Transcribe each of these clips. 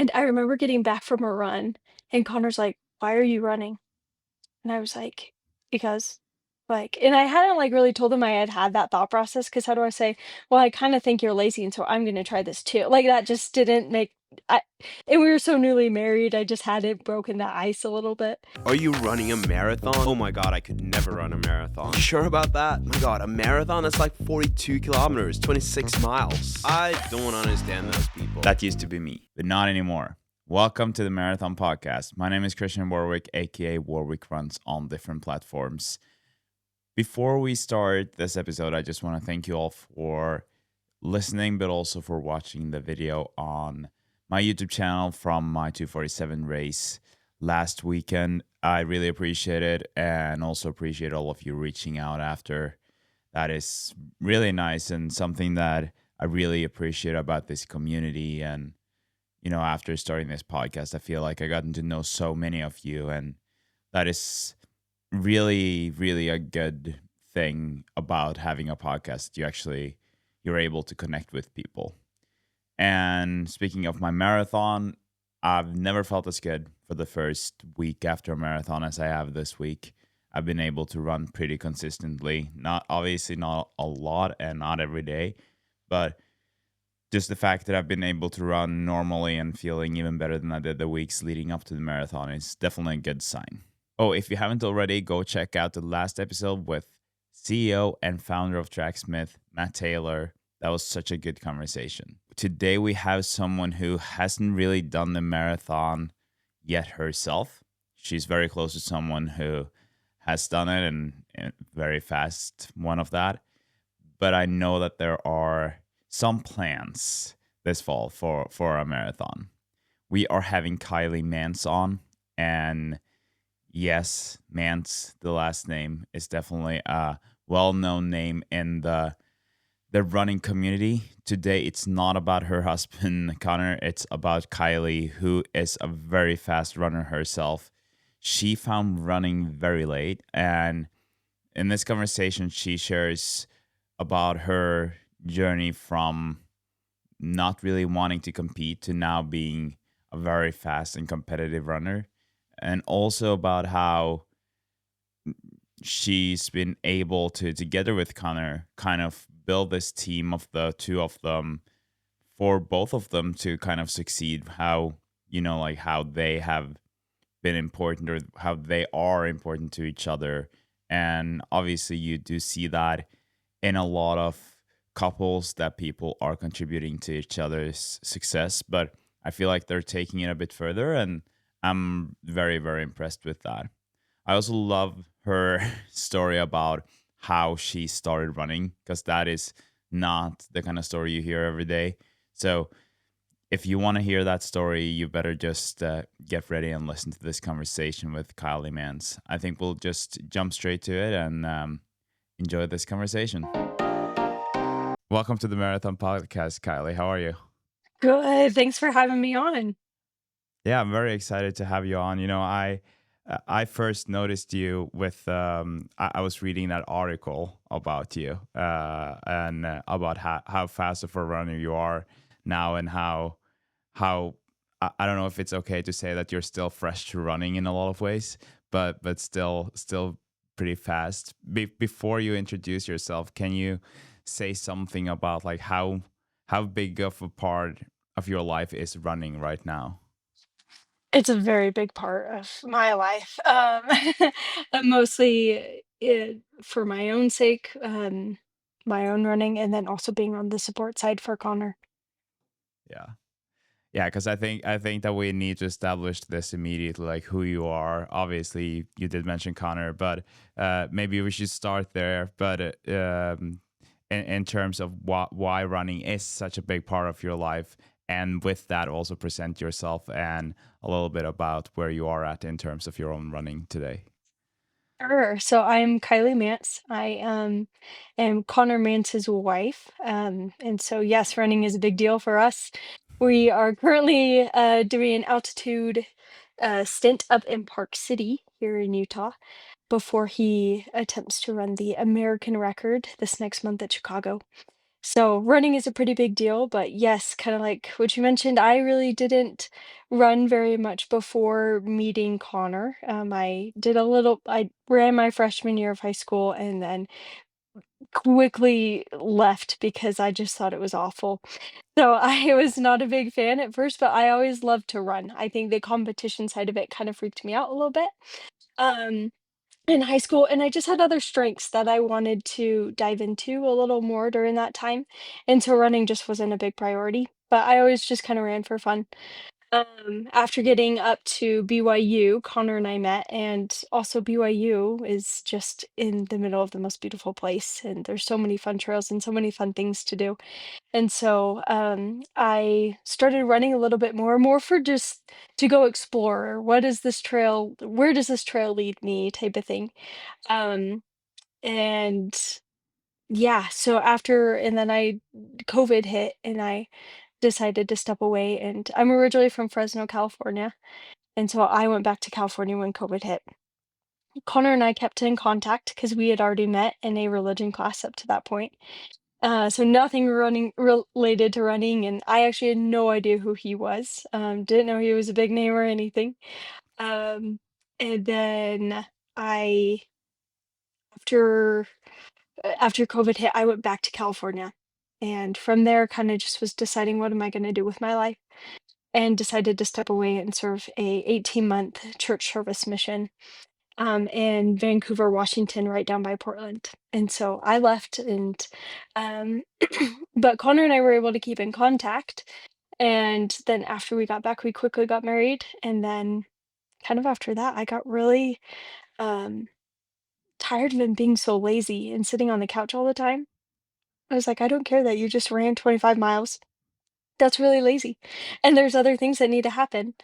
And I remember getting back from a run, and Connor's like, "Why are you running?" And I was like, "Because." And I hadn't, really told him I had had that thought process. Because how do I say, "Well, I kinda think you're lazy, and so I'm gonna try this too." Like, that just didn't make I and we were so newly married, I just hadn't broken the ice a little bit. Are you running a marathon? Oh my god, I could never run a marathon. You sure about that? My god, a marathon? That's like 42 kilometers, 26 miles. I don't understand those people. That used to be me, but not anymore. Welcome to the Marathon Podcast. My name is Christian Warwick, aka Warwick Runs on different platforms. Before we start this episode, I just want to thank you all for listening, but also for watching the video on my YouTube channel from my 247 race last weekend. I really appreciate it, and also appreciate all of you reaching out after. That is really nice and something that I really appreciate about this community. And after starting this podcast, I feel like I gotten to know so many of you, and that is really, really a good thing about having a podcast. You're able to connect with people. And speaking of my marathon, I've never felt as good for the first week after a marathon as I have this week. I've been able to run pretty consistently, not a lot and not every day, but just the fact that I've been able to run normally and feeling even better than I did the weeks leading up to the marathon is definitely a good sign. Oh, if you haven't already, go check out the last episode with CEO and founder of Tracksmith, Matt Taylor. That was such a good conversation. Today we have someone who hasn't really done the marathon yet herself. She's very close to someone who has done it and very fast one of that. But I know that there are some plans this fall for a marathon. We are having Kylie Mantz on, and yes, Mantz, the last name, is definitely a well-known name in the running community. Today, it's not about her husband, Conner. It's about Kylie, who is a very fast runner herself. She found running very late, and in this conversation, she shares about her journey from not really wanting to compete to now being a very fast and competitive runner, and also about how she's been able to, together with Conner, kind of build this team of the two of them for both of them to kind of succeed. How, how they have been important, or how they are important to each other. And obviously, you do see that in a lot of couples, that people are contributing to each other's success. But I feel like they're taking it a bit further, and I'm very, very impressed with that. I also love her story about how she started running, because that is not the kind of story you hear every day. So if you want to hear that story, you better just get ready and listen to this conversation with Kylie Mantz. I think we'll just jump straight to it and enjoy this conversation. Welcome to the Marathon Podcast, Kylie. How are you? Good, thanks for having me on. Yeah, I'm very excited to have you on. I first noticed you with I was reading that article about you and about how fast of a runner you are now, and how I don't know if it's okay to say that you're still fresh to running in a lot of ways, but still pretty fast. Before you introduce yourself, can you say something about like how big of a part of your life is running right now? It's a very big part of my life, mostly, for my own sake, my own running, and then also being on the support side for Connor. Yeah. Yeah, because I think that we need to establish this immediately, like who you are. Obviously, you did mention Connor, but maybe we should start there. But in terms of why running is such a big part of your life, and with that, also present yourself and a little bit about where you are at in terms of your own running today. Sure. So I'm Kylie Mantz. I am Conner Mantz's wife. And so yes, running is a big deal for us. We are currently doing an altitude stint up in Park City here in Utah before he attempts to run the American record this next month at Chicago. So running is a pretty big deal, but yes, kind of like what you mentioned, I really didn't run very much before meeting Connor. I ran my freshman year of high school and then quickly left because I just thought it was awful. So I was not a big fan at first, but I always loved to run. I think the competition side of it kind of freaked me out a little bit. Um, in high school, and I just had other strengths that I wanted to dive into a little more during that time, and so running just wasn't a big priority, but I always just kinda ran for fun. After getting up to BYU, Connor and I met, and also BYU is just in the middle of the most beautiful place, and there's so many fun trails and so many fun things to do, and so, I started running a little bit more for just to go explore, where does this trail lead me type of thing. Um, and yeah, so after and then I COVID hit and I decided to step away and I'm originally from Fresno, California. And so I went back to California when COVID hit. Connor and I kept in contact because we had already met in a religion class up to that point. So nothing running related to running, and I actually had no idea who he was. Didn't know he was a big name or anything. Um, and then I after after COVID hit, I went back to California. And from there, kind of just was deciding what am I going to do with my life and decided to step away and serve a 18-month church service mission in Vancouver, Washington, right down by Portland. And so I left um, but Connor and I were able to keep in contact. And then after we got back, we quickly got married. And then kind of after that, I got really um, tired of him being so lazy and sitting on the couch all the time. I was like, I don't care that you just ran 25 miles. That's really lazy. And there's other things that need to happen.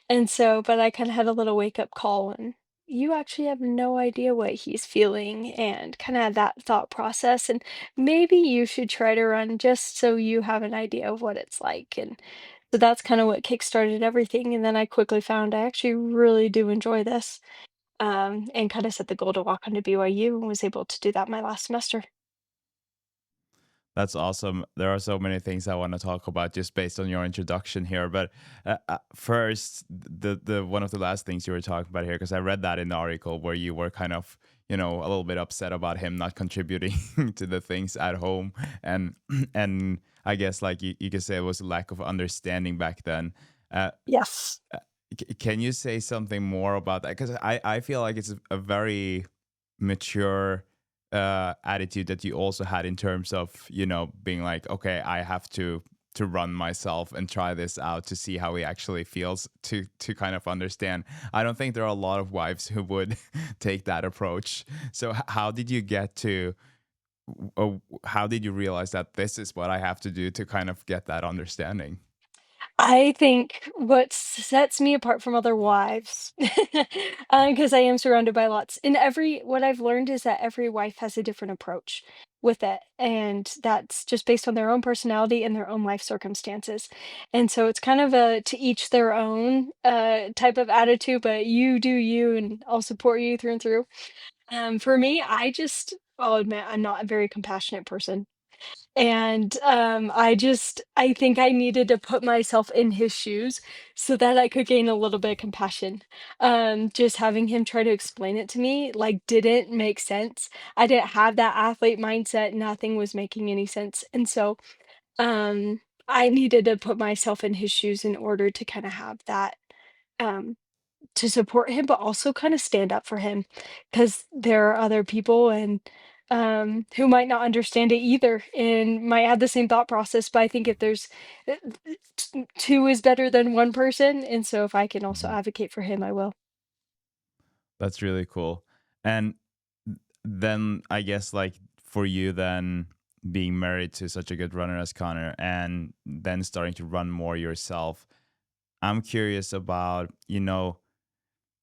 And so, but I kind of had a little wake up call and you actually have no idea what he's feeling and kind of that thought process. And maybe you should try to run just so you have an idea of what it's like. And so that's kind of what kickstarted everything. And then I quickly found I actually really do enjoy this and kind of set the goal to walk onto BYU and was able to do that my last semester. That's awesome. There are so many things I want to talk about just based on your introduction here. But first, the one of the last things you were talking about here, because I read that in the article where you were kind of, a little bit upset about him not contributing to the things at home, and and I guess like you could say it was a lack of understanding back then. Uh, Yes. can you say something more about that? Because I feel like it's a very mature attitude that you also had in terms of being like, okay, I have to run myself and try this out to see how he actually feels, to kind of understand. I don't think there are a lot of wives who would take that approach. So how did you get to how did you realize that this is what I have to do to kind of get that understanding? I think what sets me apart from other wives, because I am surrounded by lots. What I've learned is that every wife has a different approach with it, and that's just based on their own personality and their own life circumstances. And so it's kind of a to each their own type of attitude, but you do you, and I'll support you through and through. For me, I'll admit I'm not a very compassionate person. And, I think I needed to put myself in his shoes so that I could gain a little bit of compassion. Just having him try to explain it to me, like, didn't make sense. I didn't have that athlete mindset, nothing was making any sense, and so, I needed to put myself in his shoes in order to kinda have that, um to support him, but also kind of stand up for him, because there are other people and who might not understand it either and might have the same thought process. But I think if there's two is better than one person, and so if I can also Mhm. advocate for him, I will. That's really cool. And then I guess like for you then being married to such a good runner as Connor and then starting to run more yourself, I'm curious about,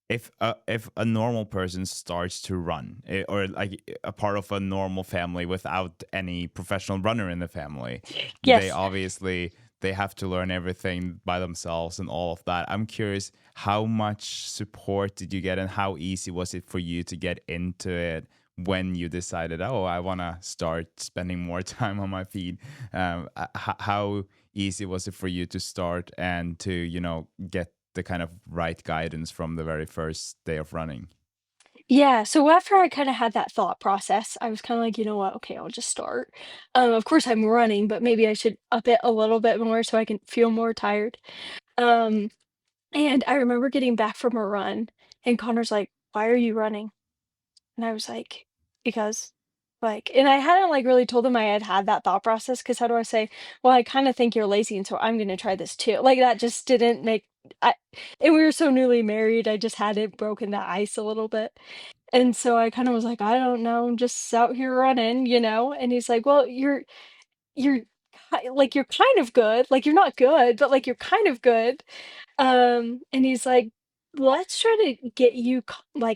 if a normal person starts to run or like a part of a normal family without any professional runner in the family, they Yes. obviously they have to learn everything by themselves and all of that. I'm curious, how much support did you get and how easy was it for you to get into it when you decided, oh, I want to start spending more time on my feet. How easy was it for you to start and to, get the kind of right guidance from the very first day of running? Yeah, so after I kinda had that thought process, I was kinda like, "You know what? Okay, I'll just start." Of course, I'm running, but maybe I should up it a little bit more so I can feel more tired. Um, and I remember getting back from a run, and Connor's like, "Why are you running?" And I was like, "Because," and I hadn't, like, really told him I had had that thought process. Because how do I say, "Well, I kinda think you're lazy, and so I'm gonna try this too." Like, that just didn't make I and we were so newly married, I just hadn't broken the ice a little bit. And so I kinda was like, "I don't know, I'm just out here running," you know? And he's like, "Well, you're you're kind of good, like, you're not good, but, like, you're kind of good." And he's like, "Let's try to get you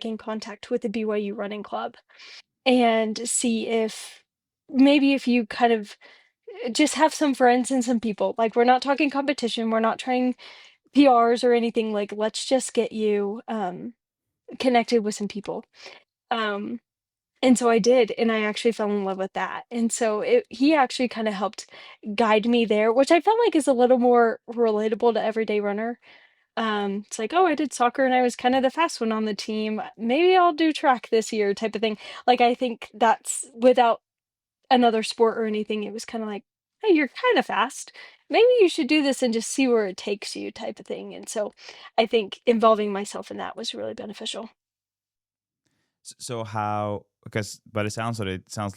in contact with the BYU running club and see if maybe if you kind of just have some friends and some people. Like, we're not talking competition, we're not trying PRs or anything, like, let's just get you, connected with some people." Um And so I did, and I actually fell in love with that, and so he actually kinda helped guide me there, which I felt like is a little more relatable to everyday runner. It's like, "Oh, I did soccer and I was kinda the fast one on the team. Maybe I'll do track this year," type of thing. Like, I think that's without another sport or anything, it was kinda like, "Hey, you're kinda fast. Maybe you should do this and just see where it takes you," type of thing, and so I think involving myself in that was really beneficial. So how, because but it sounds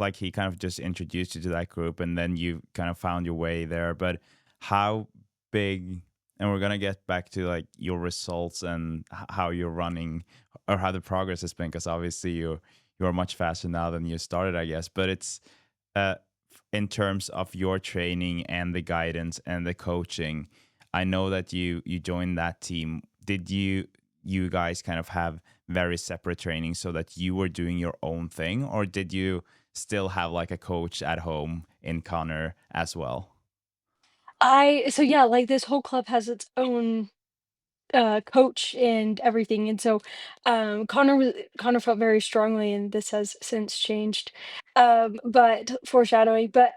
like he kind of just introduced you to that group and then you kind of found your way there. But how big, and we're gonna get back to like your results and how you're running or how the progress has been, because obviously you're much faster now than you started, I guess. But it's uh in terms of your training and the guidance and the coaching, I know that you joined that team. Did you guys kind of have very separate training so that you were doing your own thing, or did you still have like a coach at home in Connor as well? Yeah, like, this whole club has its own coach and everything. And so Connor felt very strongly, and this has since changed. But foreshadowing, but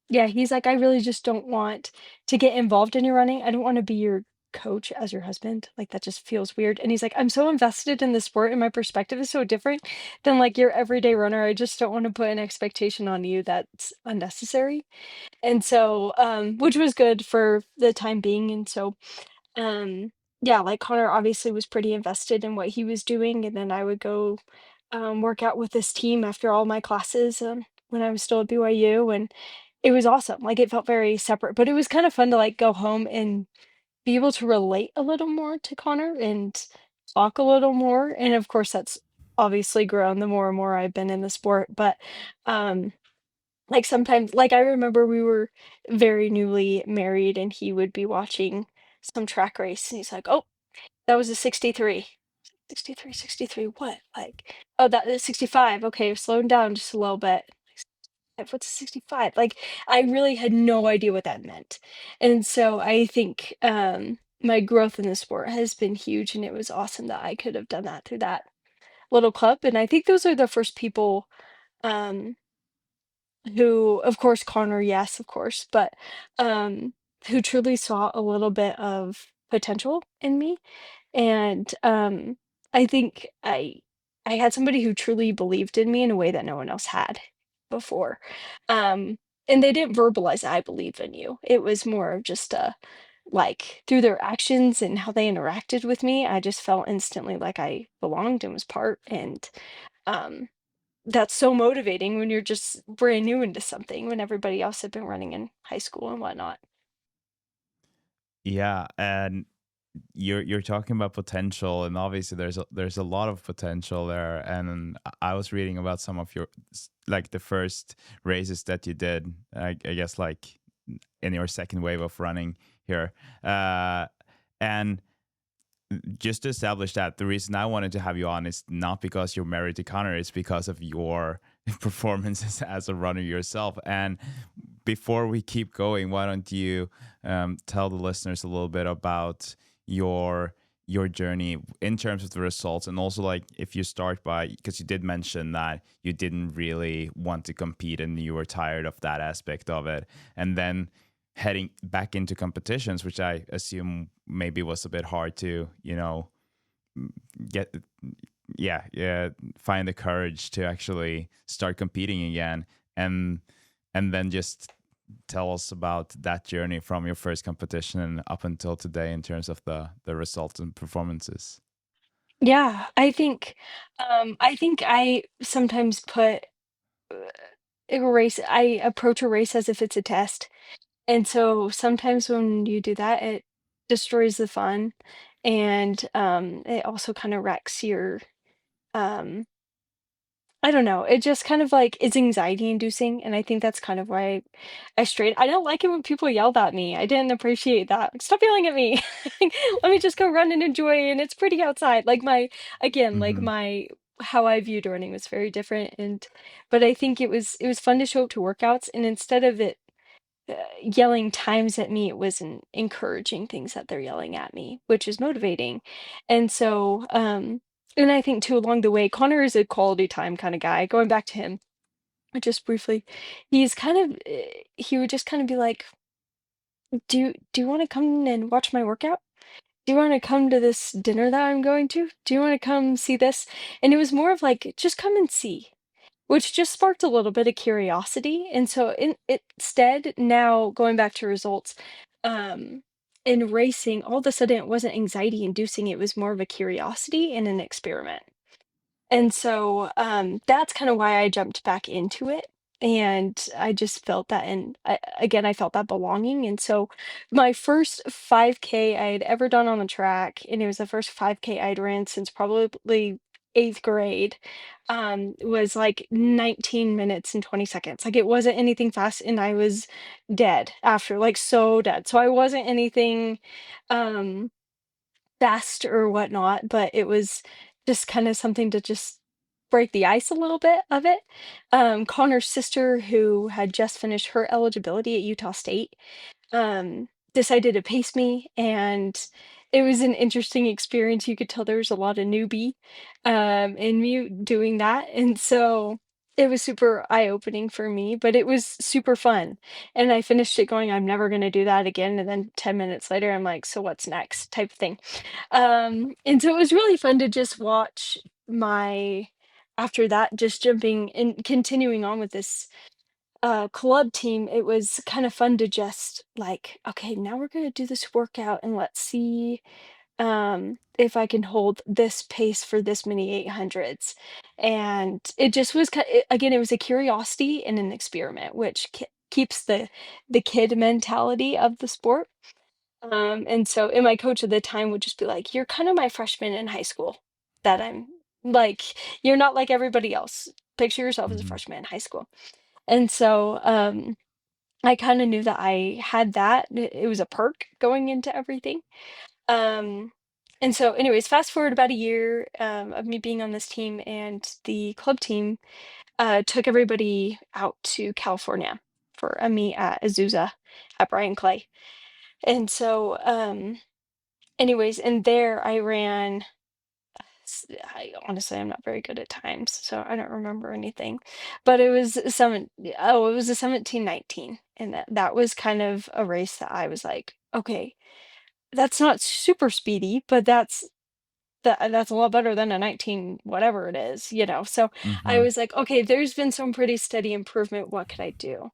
yeah, he's like, I really just don't want to get involved in your running. I don't want to be your coach as your husband. Like, that just feels weird. And he's like, I'm so invested in the sport and my perspective is so different than like your everyday runner. I just don't want to put an expectation on you that's unnecessary. And so which was good for the time being. And so um, yeah, like Connor obviously was pretty invested in what he was doing, and then I would go work out with this team after all my classes when I was still at BYU, and it was awesome. Like, it felt very separate, but it was kind of fun to like go home and be able to relate a little more to Connor and talk a little more. And of course, that's obviously grown the more and more I've been in the sport. But um, like sometimes, like I remember we were very newly married, and he would be watching some track race, and he's like, "Oh, that was a 63." 63, 63, what? Like, "Oh, that is 65. Okay, slowing down just a little bit." What's a 65? Like, I really had no idea what that meant. And so I think my growth in the sport has been huge, and it was awesome that I could have done that through that little club. And I think those are the first people um who, of course, Connor, yes, of course, but, who truly saw a little bit of potential in me, and, I think I had somebody who truly believed in me in a way that no one else had before, um, and they didn't verbalize, "I believe in you." It was more of just a like, through their actions and how they interacted with me, I just felt instantly like I belonged and was part, and, um that's so motivating when you're just brand new into something, when everybody else had been running in high school and whatnot. Yeah, and you're talking about potential, and obviously there's a lot of potential there. And I was reading about some of your like the first races that you did. I guess like in your second wave of running here, and just to establish that the reason I wanted to have you on is not because you're married to Connor, it's because of your performances as a runner yourself. And before we keep going, why don't you tell the listeners a little bit about your your journey in terms of the results, and also like if you start by, because you did mention that you didn't really want to compete and you were tired of that aspect of it, and then heading back into competitions, which I assume maybe was a bit hard to, get, yeah, find the courage to actually start competing again, and then just tell us about that journey from your first competition and up until today in terms of the results and performances. Yeah, I think I sometimes put I approach a race as if it's a test. And so sometimes when you do that, it destroys the fun, and it also kind of wrecks your um I don't know. It just kind of like is anxiety inducing, and I think that's kind of why I strayed. I don't like it when people yelled at me. I didn't appreciate that. Like, stop yelling at me. Let me just go run and enjoy, and it's pretty outside. Like Mm-hmm. my how I viewed running was very different, and but I think it was fun to show up to workouts, and instead of it yelling times at me, it was encouraging things that they're yelling at me, which is motivating. And so, and I think too along the way, Connor is a quality time kind of guy. Going back to him, just briefly, he's kind of he would just kind of be like, "Do you want to come and watch my workout? Do you want to come to this dinner that I'm going to? Do you want to come see this?" And it was more of like, just come and see. Which just sparked a little bit of curiosity, and so instead, now going back to results, um, in racing, all of a sudden, it wasn't anxiety inducing, it was more of a curiosity and an experiment. And so, that's kinda why I jumped back into it, and I just felt that, and again, I felt that belonging, and so my first 5K I had ever done on the track, and it was the first 5K I'd ran since probably 8th grade, was, like, 19 minutes and 20 seconds. Like, it wasn't anything fast, and I was dead after, like, so dead. So I wasn't anything, um fast or whatnot, but it was just kind of something to just break the ice a little bit of it. Connor's sister, who had just finished her eligibility at Utah State, decided to pace me, and it was an interesting experience. You could tell there was a lot of newbie in me doing that, and so it was super eye-opening for me, but it was super fun. And I finished it going, I'm never going to do that again. And then 10 minutes later, I'm like, so what's next? Type of thing. And so it was really fun to just watch my after that, just jumping and continuing on with this club team. It was kind of fun to just like, okay, now we're gonna do this workout and let's see if I can hold this pace for this many 800s. And it just was again, it was a curiosity and an experiment, which keeps the kid mentality of the sport. And so, and my coach at the time would just be like, "You're kind of my freshman in high school. That I'm like, you're not like everybody else. Picture yourself as a Mm-hmm. freshman in high school." And so, I kind of knew that I had that. It was a perk going into everything. Um, and so, anyways, fast forward about a year of me being on this team, and the club team took everybody out to California for a meet at Azusa at Brian Clay. And so, anyways, and there I ran honestly, I'm not very good at times, so I don't remember anything. But it was it was a 17:19, and that was kind of a race that I was like, "Okay, that's not super speedy, but that's a lot better than a 19 whatever it is," you know? So I Mm-hmm. was like, "Okay, there's been some pretty steady improvement. What could I do?"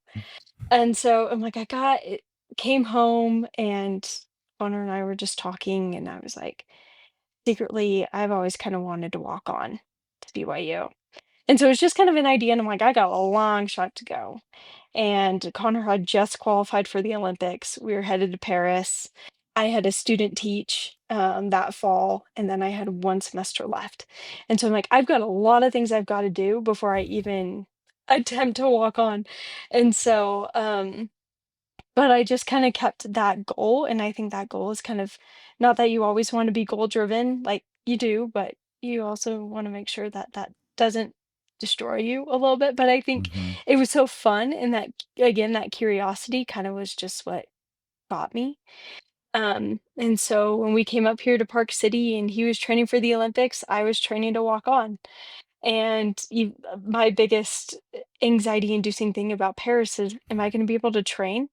And so I'm like, I got it came home, and Connor and I were just talking, and I was like, secretly, I've always kind of wanted to walk on to BYU. And so it's just kind of an idea, and I'm like, I got a long shot to go. And Connor had just qualified for the Olympics. We were headed to Paris. I had a student teach that fall, and then I had 1 semester left. And so I'm like, I've got a lot of things I've got to do before I even attempt to walk on. And so, but I just kinda kept that goal, and I think that goal is kind of not that you always wanna be goal driven, like, you do, but you also wanna make sure that that doesn't destroy you a little bit, but I think Mm-hmm. it was so fun, and that again, that curiosity kinda was just what got me, And so when we came up here to Park City and he was training for the Olympics, I was training to walk on. And my biggest anxiety-inducing thing about Paris is, am I going to be able to train?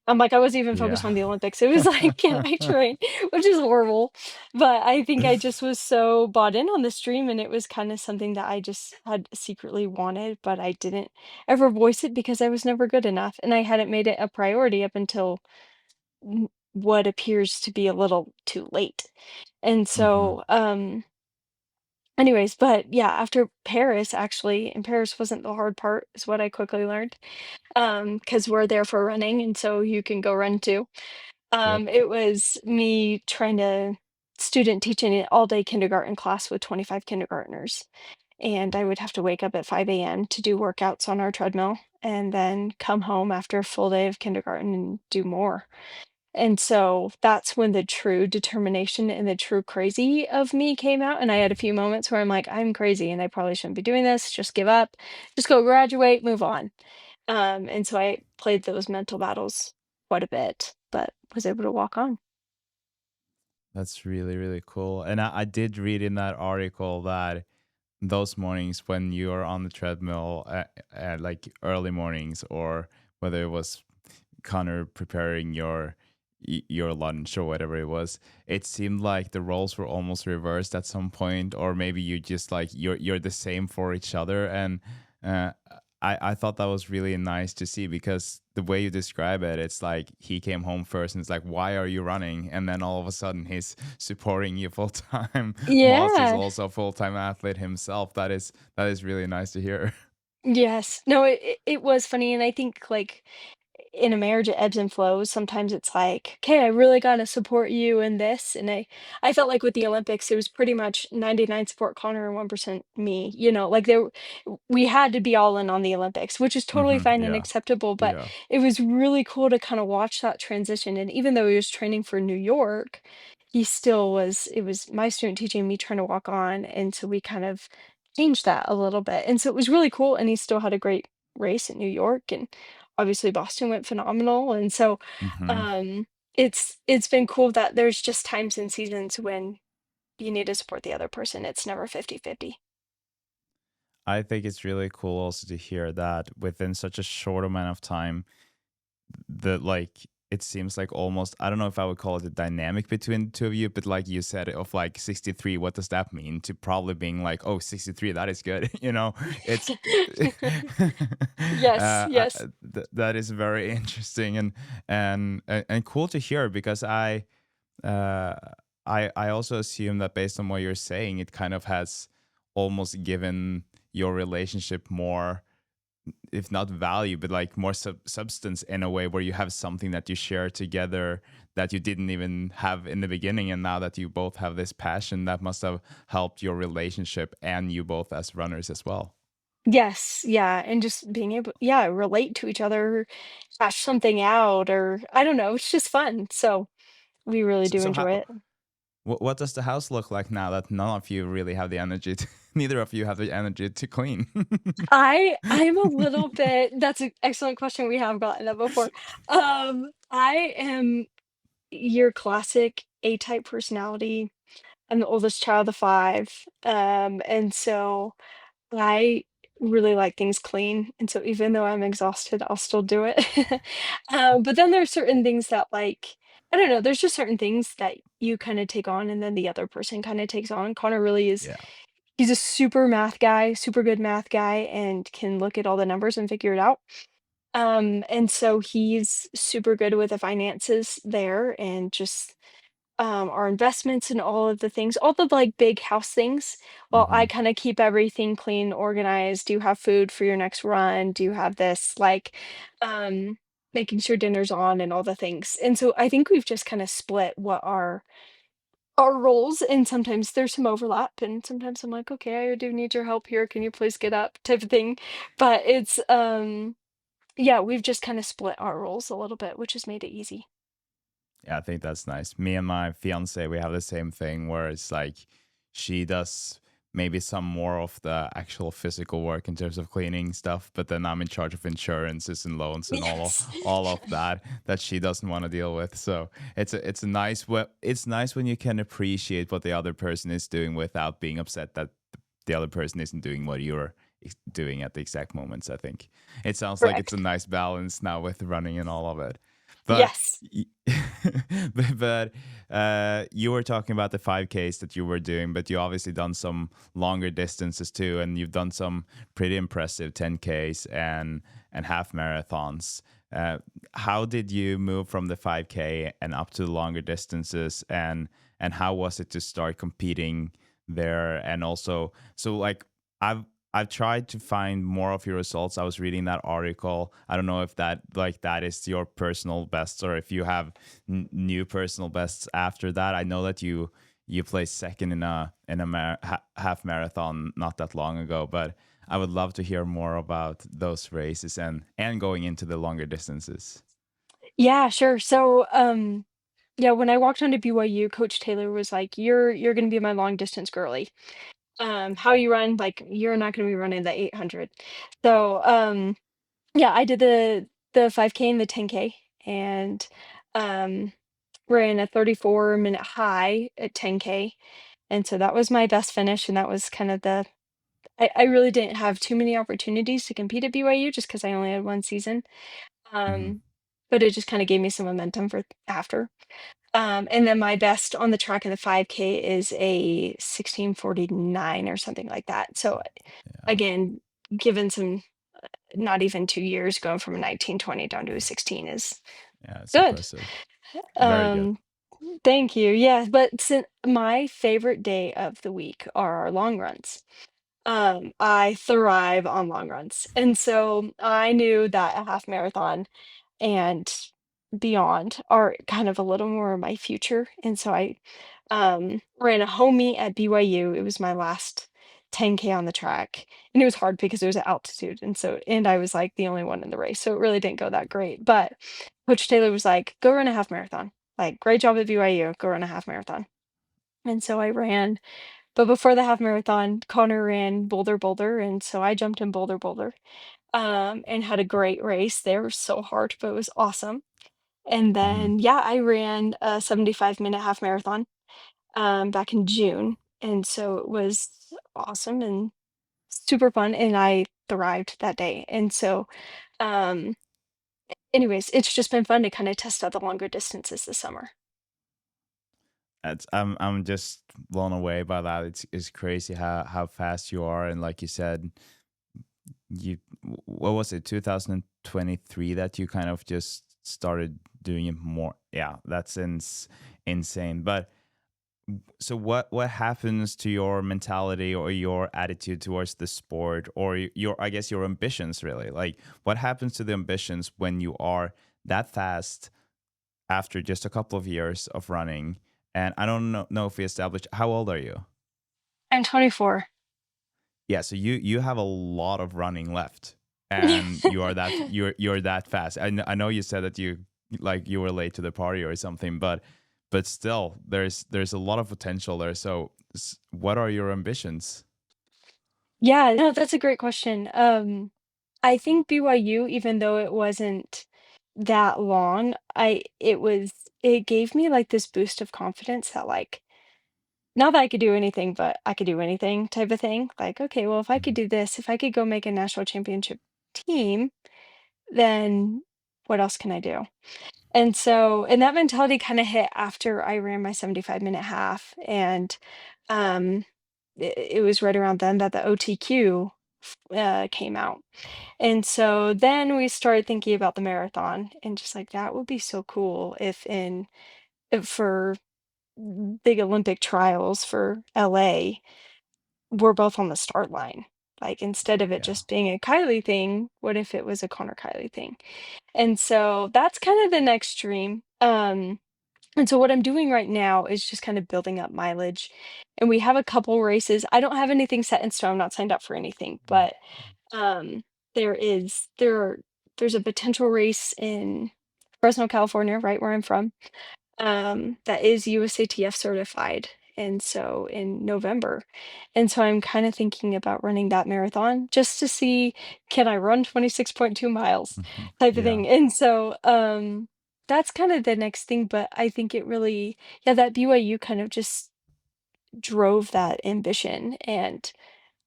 I'm like, I wasn't even Yeah. focused on the Olympics. It was like, can I train? Which is horrible. But I think I just was so bought in on this dream, and it was kind of something that I just had secretly wanted, but I didn't ever voice it because I was never good enough. And I hadn't made it a priority up until what appears to be a little too late. And Hmm. so, anyways, but yeah, after Paris, actually, and Paris wasn't the hard part, is what I quickly learned. Because we're there for running, and so you can go run too. Yep. It was me trying to student teaching an all-day kindergarten class with 25 kindergartners, and I would have to wake up at 5 a.m. to do workouts on our treadmill, and then come home after a full day of kindergarten and do more. And so that's when the true determination and the true crazy of me came out. And I had a few moments where I'm like, I'm crazy and I probably shouldn't be doing this. Just give up, just go graduate, move on. And so I played those mental battles quite a bit, but was able to walk on. That's really, really cool. And I did read in that article that those mornings when you're on the treadmill at like early mornings, or whether it was Connor preparing your lunch or whatever it was, it seemed like the roles were almost reversed at some point, or maybe you just like you're the same for each other. And uh, I thought that was really nice to see, because the way you describe it, it's like he came home first and it's like, why are you running? And then all of a sudden he's supporting you full time whilst he's Yeah. also a full-time athlete himself. That is really nice to hear. Yes. No, it was funny. And I think like in a marriage it ebbs and flows. Sometimes it's like, okay, I really got to support you in this. And I felt like with the Olympics, it was pretty much 99 support Connor and 1% me, like we had to be all in on the Olympics, which is totally fine and Yeah. acceptable. But Yeah. it was really cool to kind of watch that transition. And even though he was training for New York, he still was, it was my student teaching, me trying to walk on. And so we kind of changed that a little bit. And so it was really cool. And he still had a great race in New York. And obviously Boston went phenomenal. And so Hmm. um it's been cool that there's just times and seasons when you need to support the other person. It's never 50-50. I think it's really cool also to hear that within such a short amount of time, the like it seems like almost, I don't know if I would call it a dynamic between the two of you, but like you said, of like 63, what does that mean, to probably being like, oh, 63, that is good. It's Yes, yes. that is very interesting, and cool to hear, because uh I also assume that based on what you're saying, it kind of has almost given your relationship more, if not value, but like more substance, in a way where you have something that you share together that you didn't even have in the beginning. And now that you both have this passion, that must have helped your relationship and you both as runners as well. Yes, yeah, and just being able, yeah, relate to each other, hash something out, or I don't know, it's just fun. So we really do So how, enjoy it. what does the house look like now that none of you really have the energy to, neither of you have the energy to clean? I'm a little bit, that's an excellent question. We have gotten that before. I am your classic A-type personality. I'm the oldest child of 5, and so I really like things clean, and so even though I'm exhausted, I'll still do it. But then there's certain things that, like, I don't know, there's just certain things that you kinda take on and then the other person kinda takes on. Connor really is, Yeah. he's a super math guy, super good math guy, and can look at all the numbers and figure it out. And so he's super good with the finances there and just our investments and all of the things, all the like big house things. Well, I Hmm. kind of keep everything clean, organized. Do you have food for your next run? Do you have this? Like, um, making sure dinner's on and all the things. And so I think we've just kind of split what our roles, and sometimes there's some overlap, and sometimes I'm like, okay, I do need your help here. Can you please get up? Type of thing. But it's yeah, we've just kind of split our roles a little bit, which has made it easy. Yeah, I think that's nice. Me and my fiance, we have the same thing where it's like she does maybe some more of the actual physical work in terms of cleaning stuff, but then I'm in charge of insurances and loans and Yes. all of that she doesn't want to deal with. So it's a nice it's nice when you can appreciate what the other person is doing without being upset that the other person isn't doing what you're doing at the exact moments. I think it sounds like it's a Correct. nice balance now with running and all of it. But Yes. you were talking about the 5Ks that you were doing, but you obviously done some longer distances too, and you've done some pretty impressive 10Ks and half marathons. Uh, how did you move from the 5K and up to the longer distances, and how was it to start competing there? And also, so like I've I've tried to find more of your results. I was reading that article. I don't know if that is your personal best, or if you have new personal bests after that. I know that you placed second in a half marathon not that long ago, but I would love to hear more about those races and going into the longer distances. Yeah, sure. So, yeah, when I walked onto BYU, Coach Taylor was like, "You're gonna be my long distance girly. How you run, like, you're not gonna be running the 800." So, yeah, I did the 5K and the 10K, and um, ran a 34-minute high at 10K, and so that was my best finish, and that was kind of the I really didn't have too many opportunities to compete at BYU just because I only had 1 season, Hmm. um, but it just kinda gave me some momentum for after. And then my best on the track in the 5K is a 16:49 or something like that. So Yeah, again, given some not even 2 years going from a 19:20 down to a 16 is yeah, it's good. impressive. Very good. Um, Thank you. Yeah, but my favorite day of the week are our long runs. I thrive on long runs. And so I knew that a half marathon and beyond are kind of a little more of my future. And so I ran a home meet at BYU. It was my last 10K on the track. And it was hard because it was at altitude. And I was like the only one in the race. So it really didn't go that great. But Coach Taylor was like, go run a half marathon. Like, great job at BYU. Go run a half marathon. And so I ran. But before the half marathon, Connor ran Boulder Boulder. And so I jumped in Boulder Boulder and had a great race. They were so hard, but it was awesome. And Hmm. then, yeah, I ran a 75-minute half marathon back in June. And so it was awesome and super fun. And I thrived that day. And so, um, anyways, it's just been fun to kind of test out the longer distances this summer. I'm just blown away by that. It's crazy how fast you are, and like you said, you what was it, 2023 that you kind of just started doing it more. Yeah, insane. But so what happens to your mentality or your attitude towards the sport, or your, I guess, your ambitions, really? Like, what happens to the ambitions when you are that fast after just a couple of years of running? And I don't know if we established, how old are you? I'm 24. Yeah, so you have a lot of running left, and you're that fast. I know you said that you were late to the party or something, but still, there's a lot of potential there. So, what are your ambitions? Yeah, no, that's a great question. I think BYU, even though it wasn't that long, it gave me like this boost of confidence that like not that I could do anything, but I could do anything type of thing. Like, okay, well, if I could Mhm. do this, if I could go make a national championship team, then what else can I do? And that mentality kind of hit after I ran my 75-minute half. And um, it was right around then that the OTQ came out. And so then we started thinking about the marathon and just like that would be so cool if for big Olympic trials for LA, we're both on the start line. Like instead of it Yeah. just being a Kylie thing, what if it was a Connor Kylie thing? And so that's kind of the next dream. And so what I'm doing right now is just kind of building up mileage. And we have a couple races. I don't have anything set in stone. I'm not signed up for anything, Mm. but um there is there are there's a potential race in Fresno, California, right where I'm from, that is USATF certified. and so in November. And so I'm kind of thinking about running that marathon just to see, can I run 26.2 miles Mhm. type of Yeah. thing. And so that's kind of the next thing, but I think it really, yeah, that BYU kind of just drove that ambition, and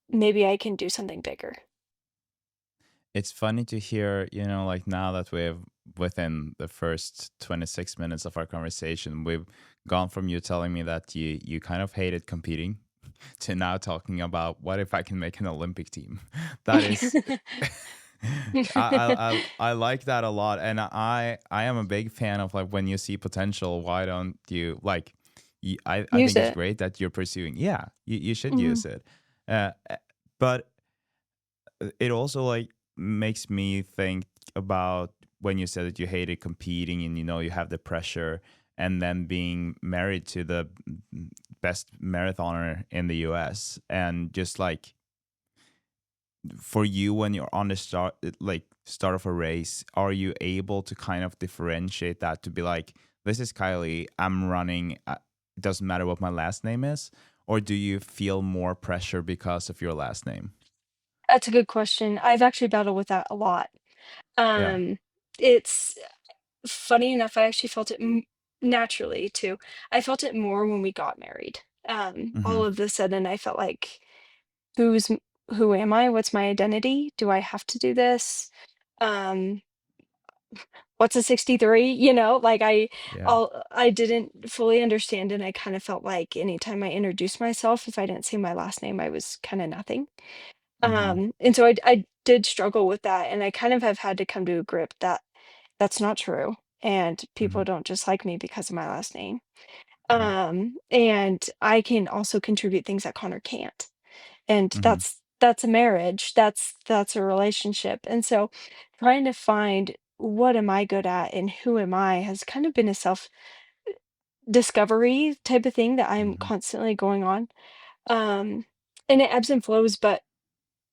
maybe I can do something bigger. It's funny to hear, like now that we've within the first 26 minutes of our conversation, we've gone from you telling me that you kind of hated competing to now talking about what if I can make an Olympic team. That is I like that a lot, and I am a big fan of like when you see potential, why don't you like I Use think it's it. great that you're pursuing. Yeah, you should Mhm. use it. But it also like makes me think about when you said that you hated competing and you have the pressure, and then being married to the best marathoner in the US, and just like for you when you're on the start of a race, are you able to kind of differentiate that to be like, this is Kylie, I'm running, it doesn't matter what my last name is? Or do you feel more pressure because of your last name? That's a good question. I've actually battled with that a lot. Yeah. Um, it's funny enough, I actually felt it naturally too. I felt it more when we got married. Hmm. All of a sudden, I felt like, who's m- who am I? What's my identity? Do I have to do this? Um, what's a 63? Like Yeah. I didn't fully understand, and I kind of felt like anytime I introduced myself, if I didn't say my last name, I was kind of nothing. Hmm. And so I did struggle with that, and I kind of have had to come to a grip that that's not true, and people Hmm. don't just like me because of my last name. Hmm. And I can also contribute things that Connor can't, and Hmm. that's a marriage, that's a relationship, and so trying to find what am I good at and who am I has kind of been a self discovery type of thing that I'm Hmm. constantly going on. Um, and it ebbs and flows, but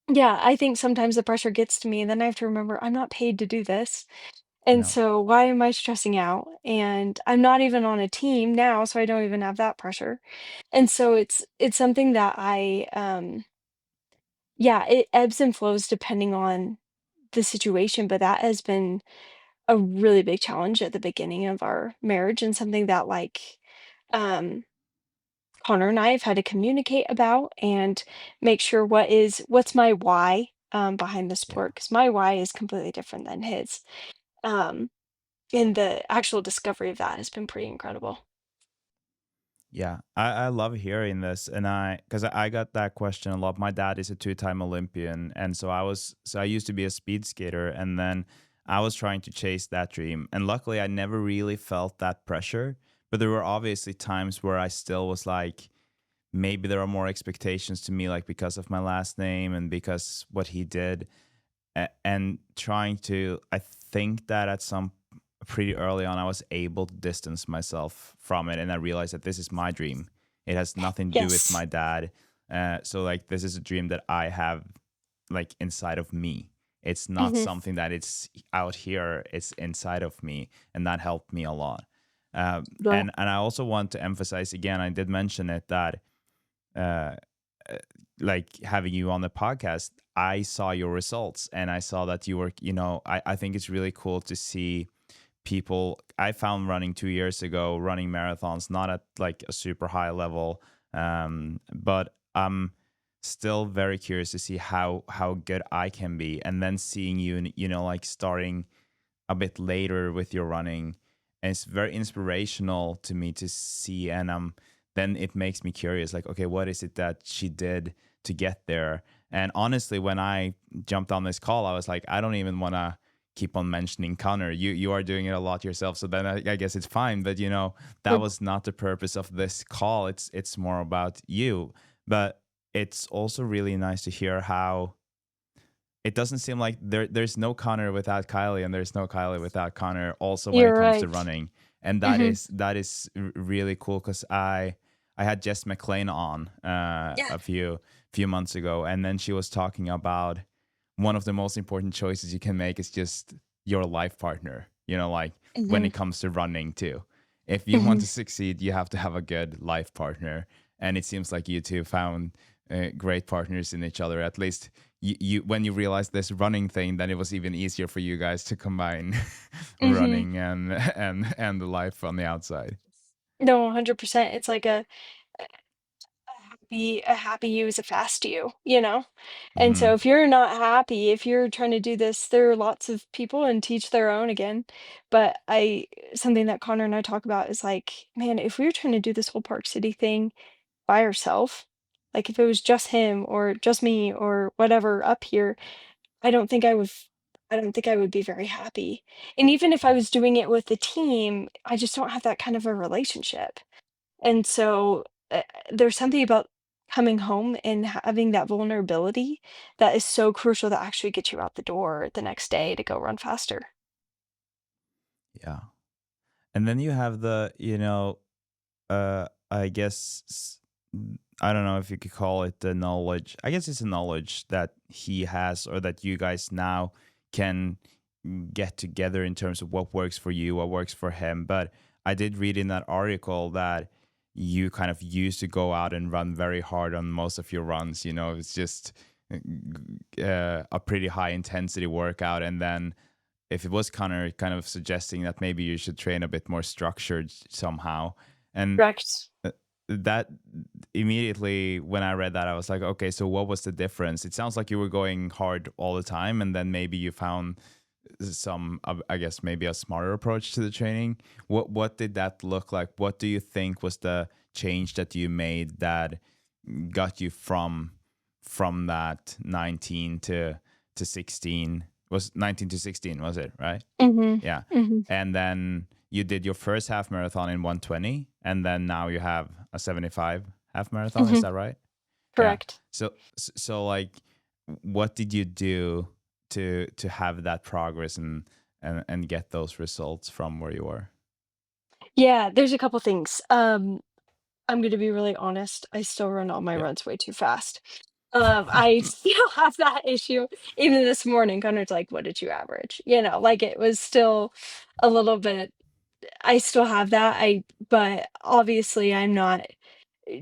yeah, I think sometimes the pressure gets to me, and then I have to remember I'm not paid to do this. And No. so why am I stressing out? And I'm not even on a team now, so I don't even have that pressure. And so it's something that yeah, it ebbs and flows depending on the situation, but that has been a really big challenge at the beginning of our marriage, and something that um Connor and I have had to communicate about and make sure what's my why behind the Yeah. sport, because my why is completely different than his. Um, and the actual discovery of that has been pretty incredible. Yeah, I love hearing this, and because I got that question a lot. My dad is a two-time Olympian, and so I used to be a speed skater, and then I was trying to chase that dream, and luckily I never really felt that pressure. But there were obviously times where I still was like, maybe there are more expectations to me, like because of my last name and because what he did, and trying to. I think that at some pretty early on, I was able to distance myself from it, and I realized that this is my dream. It has nothing to do with Yes. my dad. So like, this is a dream that I have like inside of me. It's not Hmm. something that it's out here. It's inside of me, and that helped me a lot. Well, And I also want to emphasize again. I did mention it that uh, uh, like having you on the podcast, I saw your results, and I saw that you were, I think it's really cool to see people I found running 2 years ago, running marathons, not at like a super high level, but I'm still very curious to see how good I can be, and then seeing you, like starting a bit later with your running, and it's very inspirational to me to see, and then it makes me curious, like, okay, what is it that she did to get there? And honestly, when I jumped on this call, I was like, I don't even want to keep on mentioning Connor. You are doing it a lot yourself, so then I guess it's fine. But that was not the purpose of this call. It's more about you. But it's also really nice to hear how it doesn't seem like there's no Connor without Kylie, and there's no Kylie without Connor. Also, when it you're comes to right. running, and that Hmm. is really cool because I had Jess McLean on Yeah. a few months ago, and then she was talking about one of the most important choices you can make is just your life partner. Like when Hmm. it comes to running too. If you want Hmm. to succeed, you have to have a good life partner. and it seems like you two found great partners in each other. At least you when you realized this running thing, then it was even easier for you guys to combine Mhm. running and the life on the outside. No, 100%. It's like a happy you is a fast you, you know? And so Hmm. if you're not happy, if you're trying to do this, there are lots of people and teach their own again. But something that Connor and I talk about is like, man, if we were trying to do this whole Park City thing by ourselves, like if it was just him or just me or whatever up here, I don't think I would I don't think I would be very happy. And even if I was doing it with the team, I just don't have that kind of a relationship. And so there's something about coming home and having that vulnerability that is so crucial that actually gets you out the door the next day to go run faster. Yeah. And then you have the, I guess, I don't know if you could call it the knowledge. I guess it's a knowledge that he has, or that you guys now can get together in terms of what works for you, what works for him. But I did read in that article that you kind of used to go out and run very hard on most of your runs. It's just a pretty high intensity workout. And then if it was Connor kind of suggesting that maybe you should train a bit more structured somehow. And Correct. uh, that immediately, when I read that, I was like, okay, so what was the difference? It sounds like you were going hard all the time, and then maybe you found some, I guess, maybe a smarter approach to the training. What did that look like? What do you think was the change that you made that got you from that 19 to 16? Was 19 to 16, was it, right? Mhm. Yeah. Mhm. And then you did your first half marathon in 120, and then now you have a 75 half marathon. Is Mhm. that right? Yeah. Correct. So like, what did you do to have that progress and get those results from where you were? Yeah, there's a couple things. I'm gonna be really honest. I still run all my Yeah. runs way too fast. I still have that issue. Even this morning, Connor's like, "What did you average?" Like it was still a little bit. I still have that. But obviously, I'm not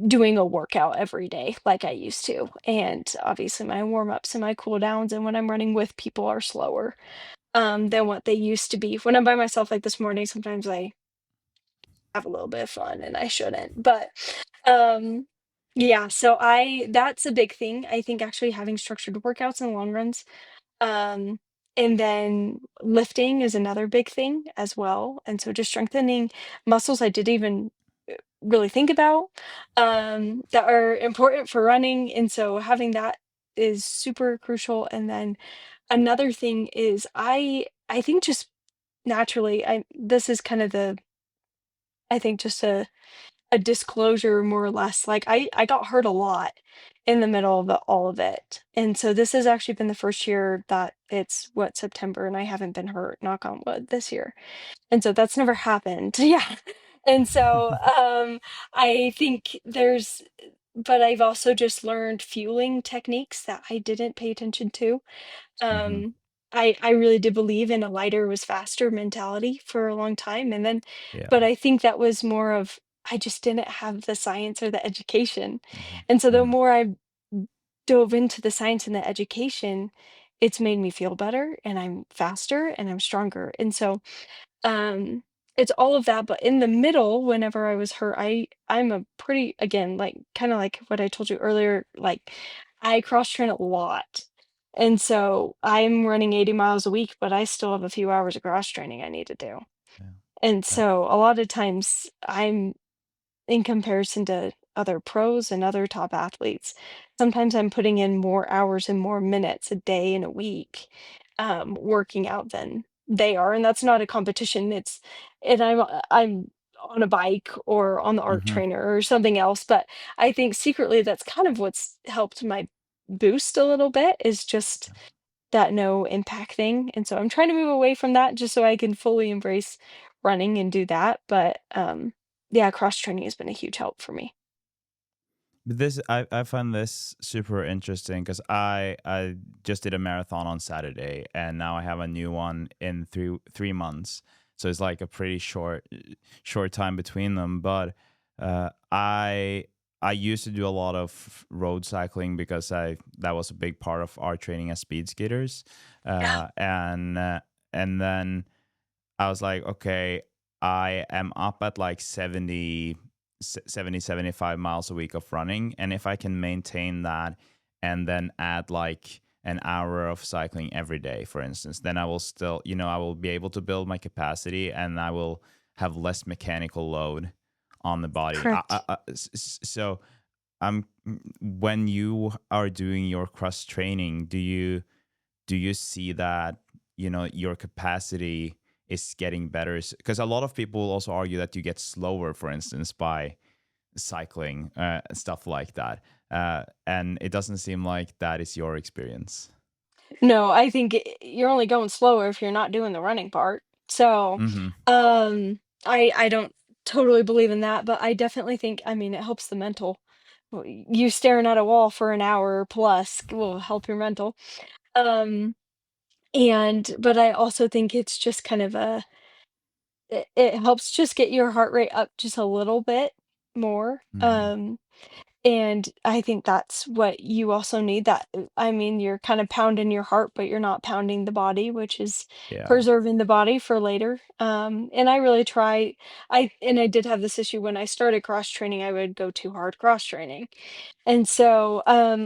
doing a workout every day like I used to. And obviously, my warm ups and my cool downs, and when I'm running with people, are slower than what they used to be. When I'm by myself, like this morning, sometimes I have a little bit of fun and I shouldn't. But um yeah, so I that's a big thing. I think actually having structured workouts and long runs. Um and then lifting is another big thing as well. And so just strengthening muscles I didn't even really think about that are important for running. And so having that is super crucial. And then another thing is I think just naturally I this is kind of the I think just a disclosure more or less. Like I got hurt a lot in the middle of all of it. And so this has actually been the first year that it's what September and I haven't been hurt, knock on wood, this year. And so that's never happened. Yeah. And so I think there's but I've also just learned fueling techniques that I didn't pay attention to. Hmm. Um, I really did believe in a lighter was faster mentality for a long time, and then but Yeah. I think that was more of I just didn't have the science or the education, Hmm. and so the Hmm. more I dove into the science and the education, it's made me feel better, and I'm faster, and I'm stronger, and so um, it's all of that, but in the middle, whenever I was hurt, I'm a pretty again, like kind of like what I told you earlier, like I cross train a lot. And so I'm running 80 miles a week, but I still have a few hours of cross training I need to do. Yeah. And Yeah. so a lot of times I'm in comparison to other pros and other top athletes, sometimes I'm putting in more hours and more minutes a day and a week, working out than they are, and that's not a competition. And I'm on a bike or on the arc Hmm. trainer or something else, but I think secretly that's kind of what's helped my boost a little bit is just that no impact thing. And so I'm trying to move away from that just so I can fully embrace running and do that. But yeah, cross training has been a huge help for me. But I find this super interesting because I just did a marathon on Saturday, and now I have a new one in three months. So it's like a pretty short time between them. But uh, I I used to do a lot of road cycling because I that was a big part of our training as speed skaters, Yeah. and then I was like, okay, I am up at like 75 miles a week of running. And if I can maintain that and then add like an hour of cycling every day, for instance, then I will still, I will be able to build my capacity and I will have less mechanical load on the body. Correct. So when you are doing your cross training, do you see that your capacity is getting better? Because a lot of people also argue that you get slower, for instance, by cycling, stuff like that, and it doesn't seem like that is your experience. No, I think you're only going slower if you're not doing the running part. So, Mm-hmm. I don't totally believe in that, but I definitely think, I mean, it helps the mental. You staring at a wall for an hour plus will help your mental. Um, but I also think it's just kind of it helps just get your heart rate up just a little bit more. Mm-hmm. And I think that's what you also need, that I mean, you're kind of pounding your heart, but you're not pounding the body, which is Yeah. preserving the body for later. And I really try. I did have this issue when I started cross training. I would go too hard cross training. And so I'm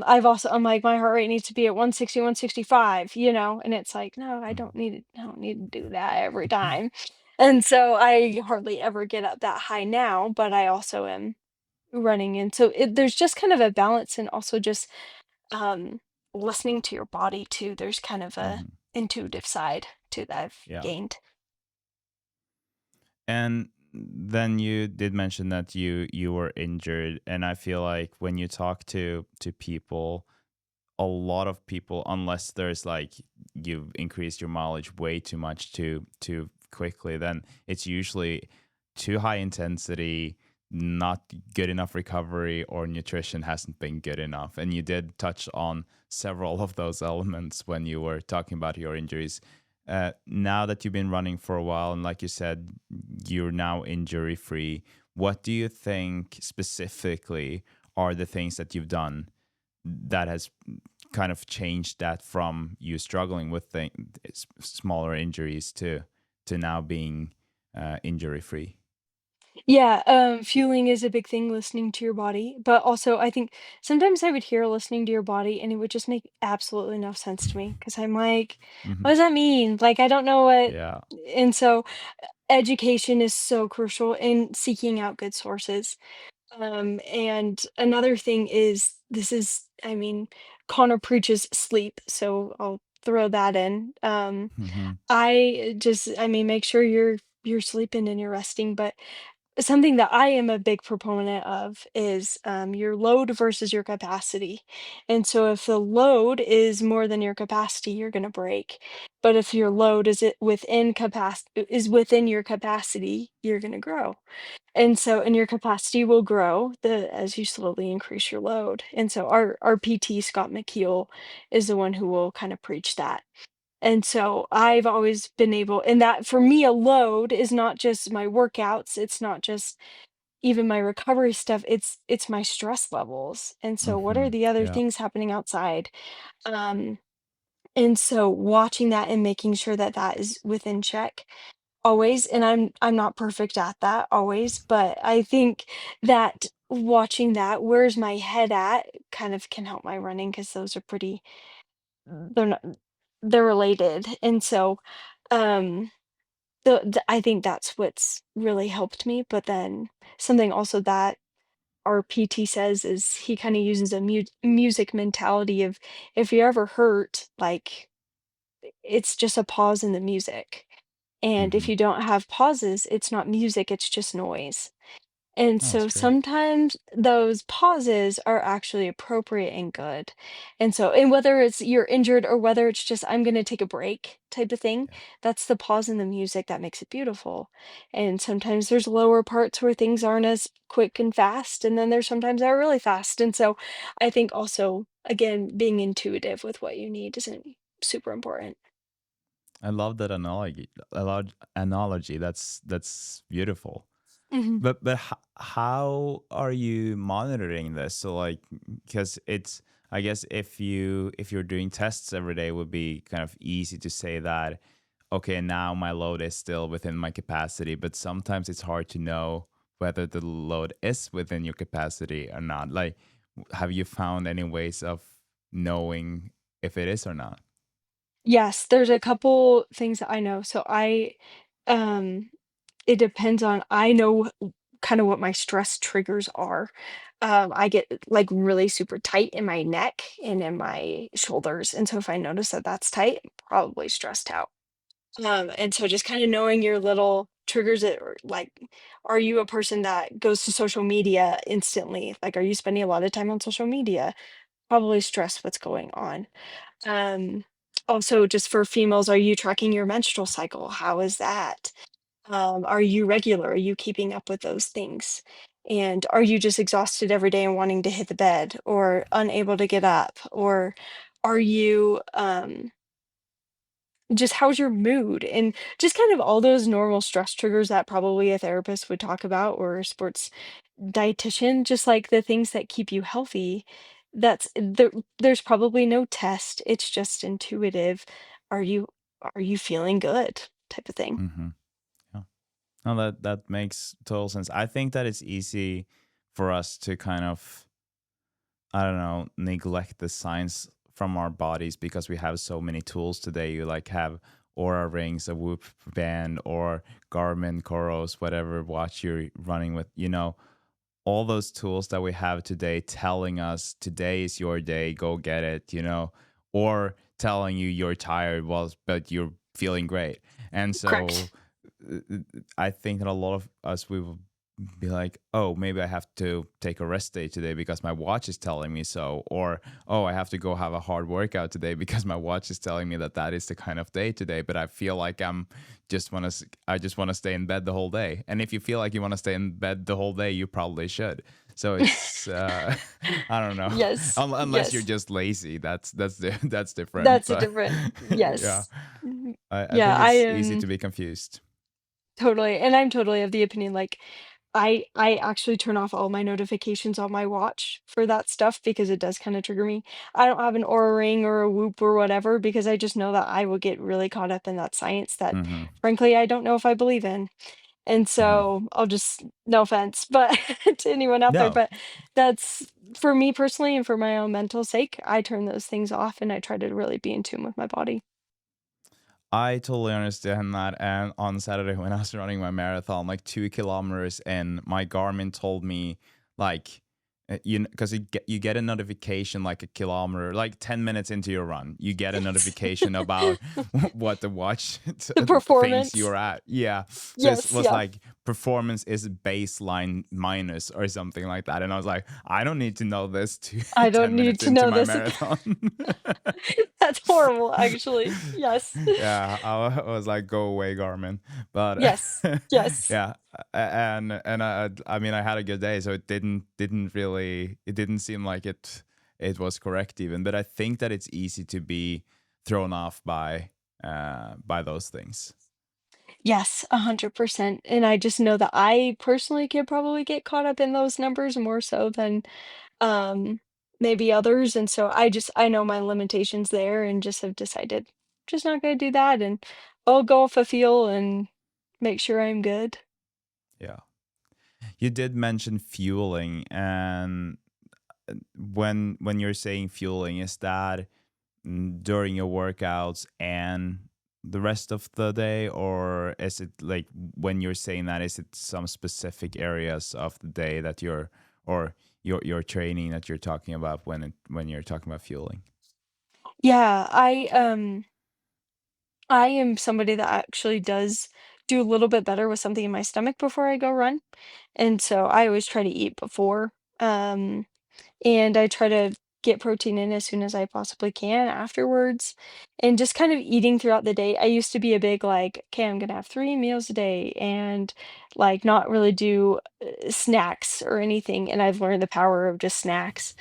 like, my heart rate needs to be at 160, 165, and it's like, no, I don't need to do that every time. And so I hardly ever get up that high now, but I also am running. And so there's just kind of a balance, and also just um, listening to your body too. There's kind of a Mm-hmm. intuitive side to that I've Yeah. gained. And then you did mention that you were injured, and I feel like when you talk to people, a lot of people, unless there's like you've increased your mileage way too much too quickly, then it's usually too high intensity, not good enough recovery, or nutrition hasn't been good enough. And you did touch on several of those elements when you were talking about your injuries. Now that you've been running for a while, and like you said, you're now injury free, what do you think specifically are the things that you've done that has kind of changed that from you struggling with smaller injuries to now being injury free? Yeah, fueling is a big thing, listening to your body. But also, I think sometimes I would hear listening to your body and it would just make absolutely no sense to me, because I'm like, Hmm. what does that mean? Like, I don't know what. Yeah. And so, education is so crucial in seeking out good sources. And another thing is, I mean, Connor preaches sleep, so I'll throw that in. Hmm. I mean, make sure you're sleeping and you're resting. But something that I am a big proponent of is your load versus your capacity. And so if the load is more than your capacity, you're going to break. But if your load is within your capacity, you're going to grow. And your capacity will grow as you slowly increase your load. And so our PT Scott McKeel is the one who will kind of preach that. And so I've always been able, and that for me, a load is not just my workouts, it's not just even my recovery stuff, it's my stress levels. And so what Hmm. are the other Yeah. things happening outside? Um and so watching that and making sure that that is within check always. And I'm not perfect at that always, but I think that watching that, where's my head at, kind of can help my running, because those are pretty, they're not, they're related. And so um I think that's what's really helped me. But then something also that our PT says is, he kind of uses a music mentality of, if you're ever hurt, like, it's just a pause in the music. And if Hmm. you don't have pauses, it's not music, it's just noise. And That's so great. sometimes those pauses are actually appropriate and good. And whether it's you're injured or whether it's just, I'm going to take a break type of thing, Yeah. that's the pause in the music that makes it beautiful. And sometimes there's lower parts where things aren't as quick and fast. And then there's sometimes that are really fast. And so I think also, again, being intuitive with what you need isn't super important. I love that analogy. Analogy. That's beautiful. Mhm. How are you monitoring this? So like, because it's, I guess if you're doing tests every day, it would be kind of easy to say that, okay, now my load is still within my capacity, but sometimes it's hard to know whether the load is within your capacity or not. Like, have you found any ways of knowing if it is or not? Yes, there's a couple things that I know. So um, it depends on I know kind of what my stress triggers are. I get like really super tight in my neck and in my shoulders. And so if I notice that that's tight, I'm probably stressed out. And so just kind of knowing your little triggers it or like, are you a person that goes to social media instantly? Like, are you spending a lot of time on social media? Probably stress what's going on. Um, Also, just for females, are you tracking your menstrual cycle? How is that? Are you regular? Are you keeping up with those things? And are you just exhausted every day and wanting to hit the bed or unable to get up? Or are you just how's your mood? And just kind of all those normal stress triggers that probably a therapist would talk about or a sports dietitian, just like the things that keep you healthy. There's probably no test. It's just intuitive. Are you are you feeling good? Type of thing. Mm-hmm. Yeah. No, that makes total sense. I think that it's easy for us to kind of, I don't know, neglect the science from our bodies because we have so many tools today. You like have Aura rings, a Whoop band, or Garmin, Coros, whatever watch you're running with. All those tools that we have today telling us today is your day, go get it. Or telling you you're tired, well, but you're feeling great. And so Correct. I think that a lot of us, we will be like, oh, maybe I have to take a rest day today because my watch is telling me so. Or, oh, I have to go have a hard workout today because my watch is telling me that that is the kind of day today. But I feel like I just want to stay in bed the whole day. And if you feel like you want to stay in bed the whole day, you probably should. So it's, I don't know, Yes. unless you're Yes. just lazy. That's different. That's a But different yeah, yes. Mhm. I Yeah, think I it's easy am to be confused. totally, and I'm totally of the opinion, like, I actually turn off all my notifications on my watch for that stuff because it does kinda trigger me. I don't have an Oura Ring or a Whoop or whatever because I just know that I will get really caught up in that science that, Hmm. frankly, I don't know if I believe in. And Hmm. so I'll just no offense, but to anyone out there, No, but that's for me personally and for my own mental sake, I turn those things off and I try to really be in tune with my body. I totally understand that. And on Saturday, when I was running my marathon, like 2 kilometers in, my Garmin told me, like, because you get a notification like a kilometer, like 10 minutes into your run, you get a Yes. notification about what the watch The thinks performance. you're at. Yeah. So it Yes, was yeah. like performance is baseline minus or something like that. And I was like, I don't need to know this to I don't 10 need minutes to into know my this. marathon. That's horrible, actually. Yes. Yeah, I was like, "Go away, Garmin." But Yes. Yes. yeah, and I mean, I had a good day, so it didn't seem like it was correct even. But I think that it's easy to be thrown off by those things. Yes, 100%. And I just know that I personally could probably get caught up in those numbers more so than um maybe others. And so I know my limitations there and just have decided just not gonna do that and I'll go off a feel and make sure I'm good. Yeah, you did mention fueling, and when you're saying fueling, is that during your workouts and the rest of the day, or is it like when you're saying that, is it some specific areas of the day that you're, or your training that you're talking about when you're talking about fueling? Yeah, I am somebody that actually does do a little bit better with something in my stomach before I go run. And so I always try to eat before. And I try to get protein in as soon as I possibly can afterwards. And just kind of eating throughout the day. I used to be a big like, okay, I'm gonna have 3 meals a day and like not really do snacks or anything. And I've learned the power of just snacks.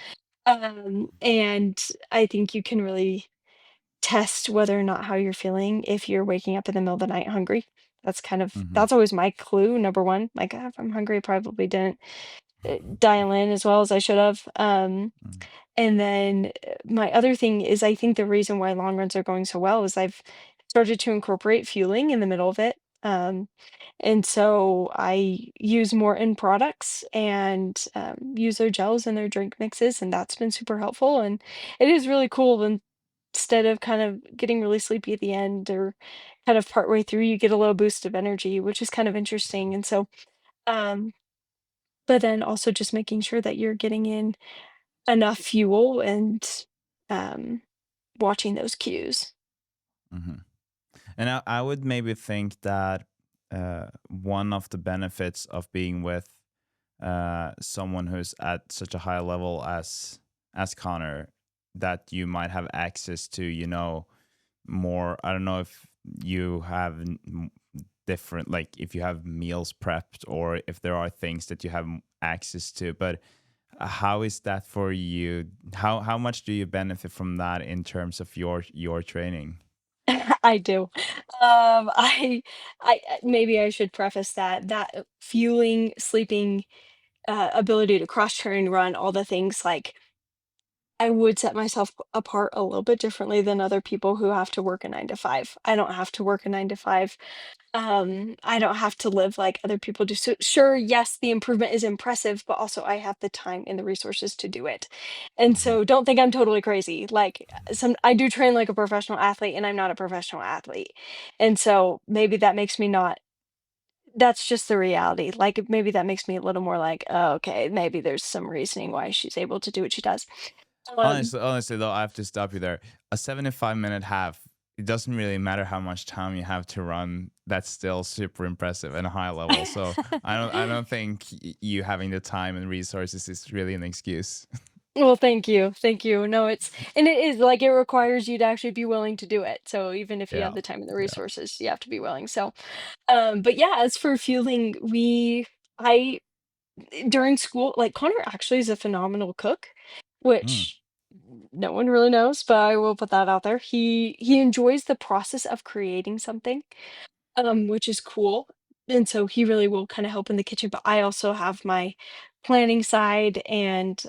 And I think you can really test whether or not how you're feeling if you're waking up in the middle of the night hungry. Hmm. that's always my clue, number 1. Like, if I'm hungry, I probably didn't, dial in as well as I should have. And then my other thing is I think the reason why long runs are going so well is I've started to incorporate fueling in the middle of it. And so I use more end products and use their gels and their drink mixes, and that's been super helpful. And it is really cool when instead of kind of getting really sleepy at the end or kind of partway through, you get a little boost of energy, which is kind of interesting. And so, um, but then also just making sure that you're getting in enough fuel and um, watching those cues. Hmm. And I would maybe think that one of the benefits of being with someone who's at such a high level as Connor, that you might have access to, more. I don't know if you have different, like if you have meals prepped or if there are things that you have access to, but how is that for you? How much do you benefit from that in terms of your training? I do. Maybe I should preface that fueling, sleeping, ability to cross train, run, all the things like I would set myself apart a little bit differently than other people who have to work a 9 to 5. I don't have to work a 9 to 5. I don't have to live like other people do. So sure, yes, the improvement is impressive, but also I have the time and the resources to do it. And Hmm. so don't think I'm totally crazy. Like I do train like a professional athlete and I'm not a professional athlete. And so maybe that makes me not that's just the reality. Like maybe that makes me a little more like, oh, okay, maybe there's some reasoning why she's able to do what she does. Um Honestly, though, I have to stop you there. A 75-minute half, it doesn't really matter how much time you have to run. That's still super impressive and a high level. So I don't think you having the time and resources is really an excuse. Well, thank you. Thank you. No, it's and it is like it requires you to actually be willing to do it. So even if you have Yeah. the time and the Yeah. resources, you have to be willing. So, but yeah, as for fueling, I during school, like Connor actually is a phenomenal cook, Mm. which no one really knows, but I will put that out there. He enjoys the process of creating something, which is cool. And so he really will kind of help in the kitchen. But I also have my planning side and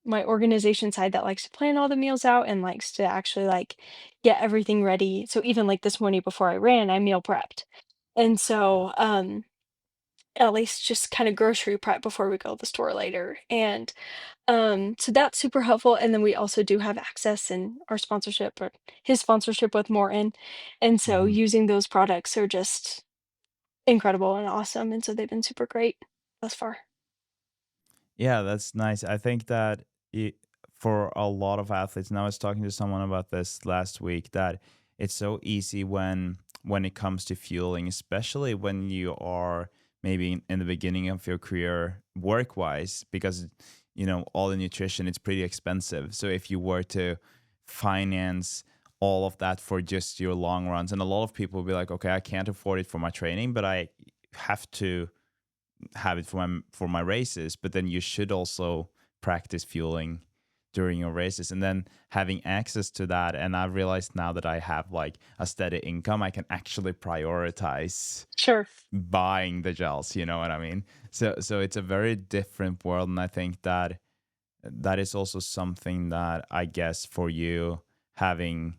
my organization side that likes to plan all the meals out and likes to actually like get everything ready. So even like this morning before I ran, I meal prepped. And so at least just kind of grocery prep before we go to the store later. And so that's super helpful. And then we also do have access in our sponsorship or his sponsorship with Morton. And so Hmm. using those products are just incredible and awesome, and so they've been super great thus far. Yeah, that's nice. I think that it, for a lot of athletes, and I was talking to someone about this last week, that it's so easy when it comes to fueling, especially when you are maybe in the beginning of your career work wise, because all the nutrition, it's pretty expensive. So if you were to finance all of that for just your long runs, and a lot of people will be like, okay, I can't afford it for my training, but I have to have it for my races. But then you should also practice fueling during your races, and then having access to that. And I've realized now that I have like a steady income, I can actually prioritize Sure. buying the gels, you know what I mean? So it's a very different world, and I think that that is also something that, I guess, for you, having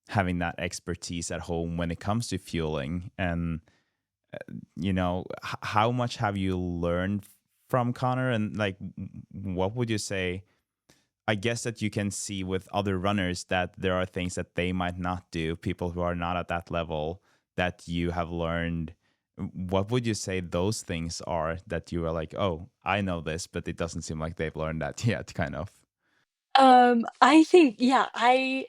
that expertise at home when it comes to fueling. And how much have you learned from Connor? And like, what would you say? I guess that you can see with other runners that there are things that they might not do, people who are not at that level, that you have learned. What would you say those things are that you are like, oh, I know this, but it doesn't seem like they've learned that yet, kind of? I think, yeah, I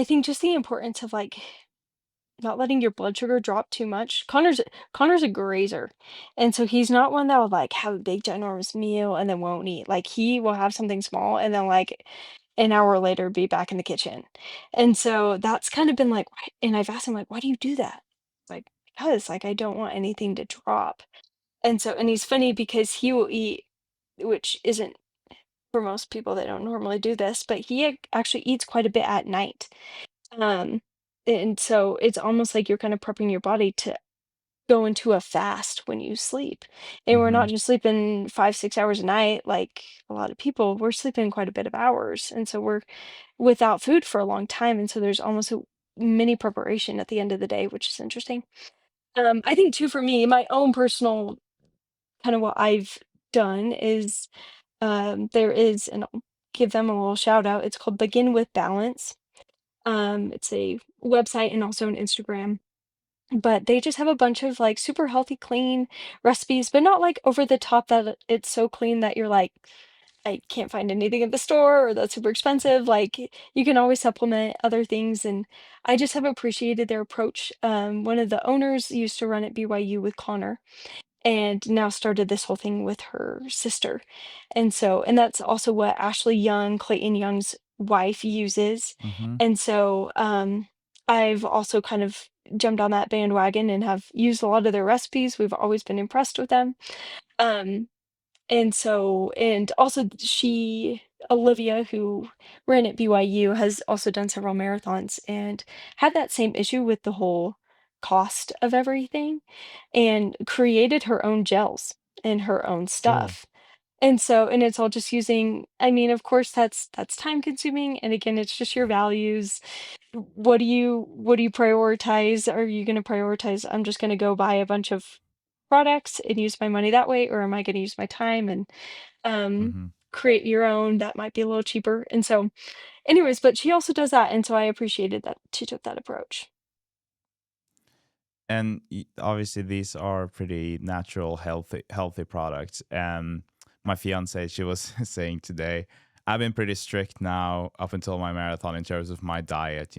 think just the importance of like not letting your blood sugar drop too much. Connor's a grazer. And so he's not one that will like have a big ginormous meal and then won't eat. Like he will have something small and then like an hour later be back in the kitchen. And so that's kind of been like and I've asked him like, why do you do that? Like, because like I don't want anything to drop. And so and he's funny because he will eat, which isn't for most people, they don't normally do this, but he actually eats quite a bit at night. Um, and so it's almost like you're kind of prepping your body to go into a fast when you sleep. And we're Mm-hmm. not just sleeping 5, 6 hours a night like a lot of people. We're sleeping quite a bit of hours. And so we're without food for a long time. And so there's almost a mini preparation at the end of the day, which is interesting. I think too for me, my own personal kind of what I've done is there is, and I'll give them a little shout out. It's called Begin with Balance. It's a website and also an Instagram, but they just have a bunch of like super healthy, clean recipes, but not like over the top that it's so clean that you're like, I can't find anything at the store or that's super expensive. Like you can always supplement other things. And I just have appreciated their approach. One of the owners used to run at BYU with Connor and now started this whole thing with her sister. And so, and that's also what Ashley Young, Clayton Young's wife, uses. Mm-hmm. And so, I've also kind of jumped on that bandwagon and have used a lot of their recipes. We've always been impressed with them. Um, and so, and also Olivia, who ran at BYU, has also done several marathons and had that same issue with the whole cost of everything and created her own gels and her own Cool. stuff. And so, and it's all just using, I mean, of course that's time consuming. And again, it's just your values. What do you prioritize? Are you going to prioritize, I'm just going to go buy a bunch of products and use my money that way, or am I going to use my time and um Mm-hmm. create your own that might be a little cheaper? And so anyways, but she also does that, and so I appreciated that she took that approach. And obviously these are pretty natural, healthy products. And my fiance, she was saying today, I've been pretty strict now up until my marathon in terms of my diet,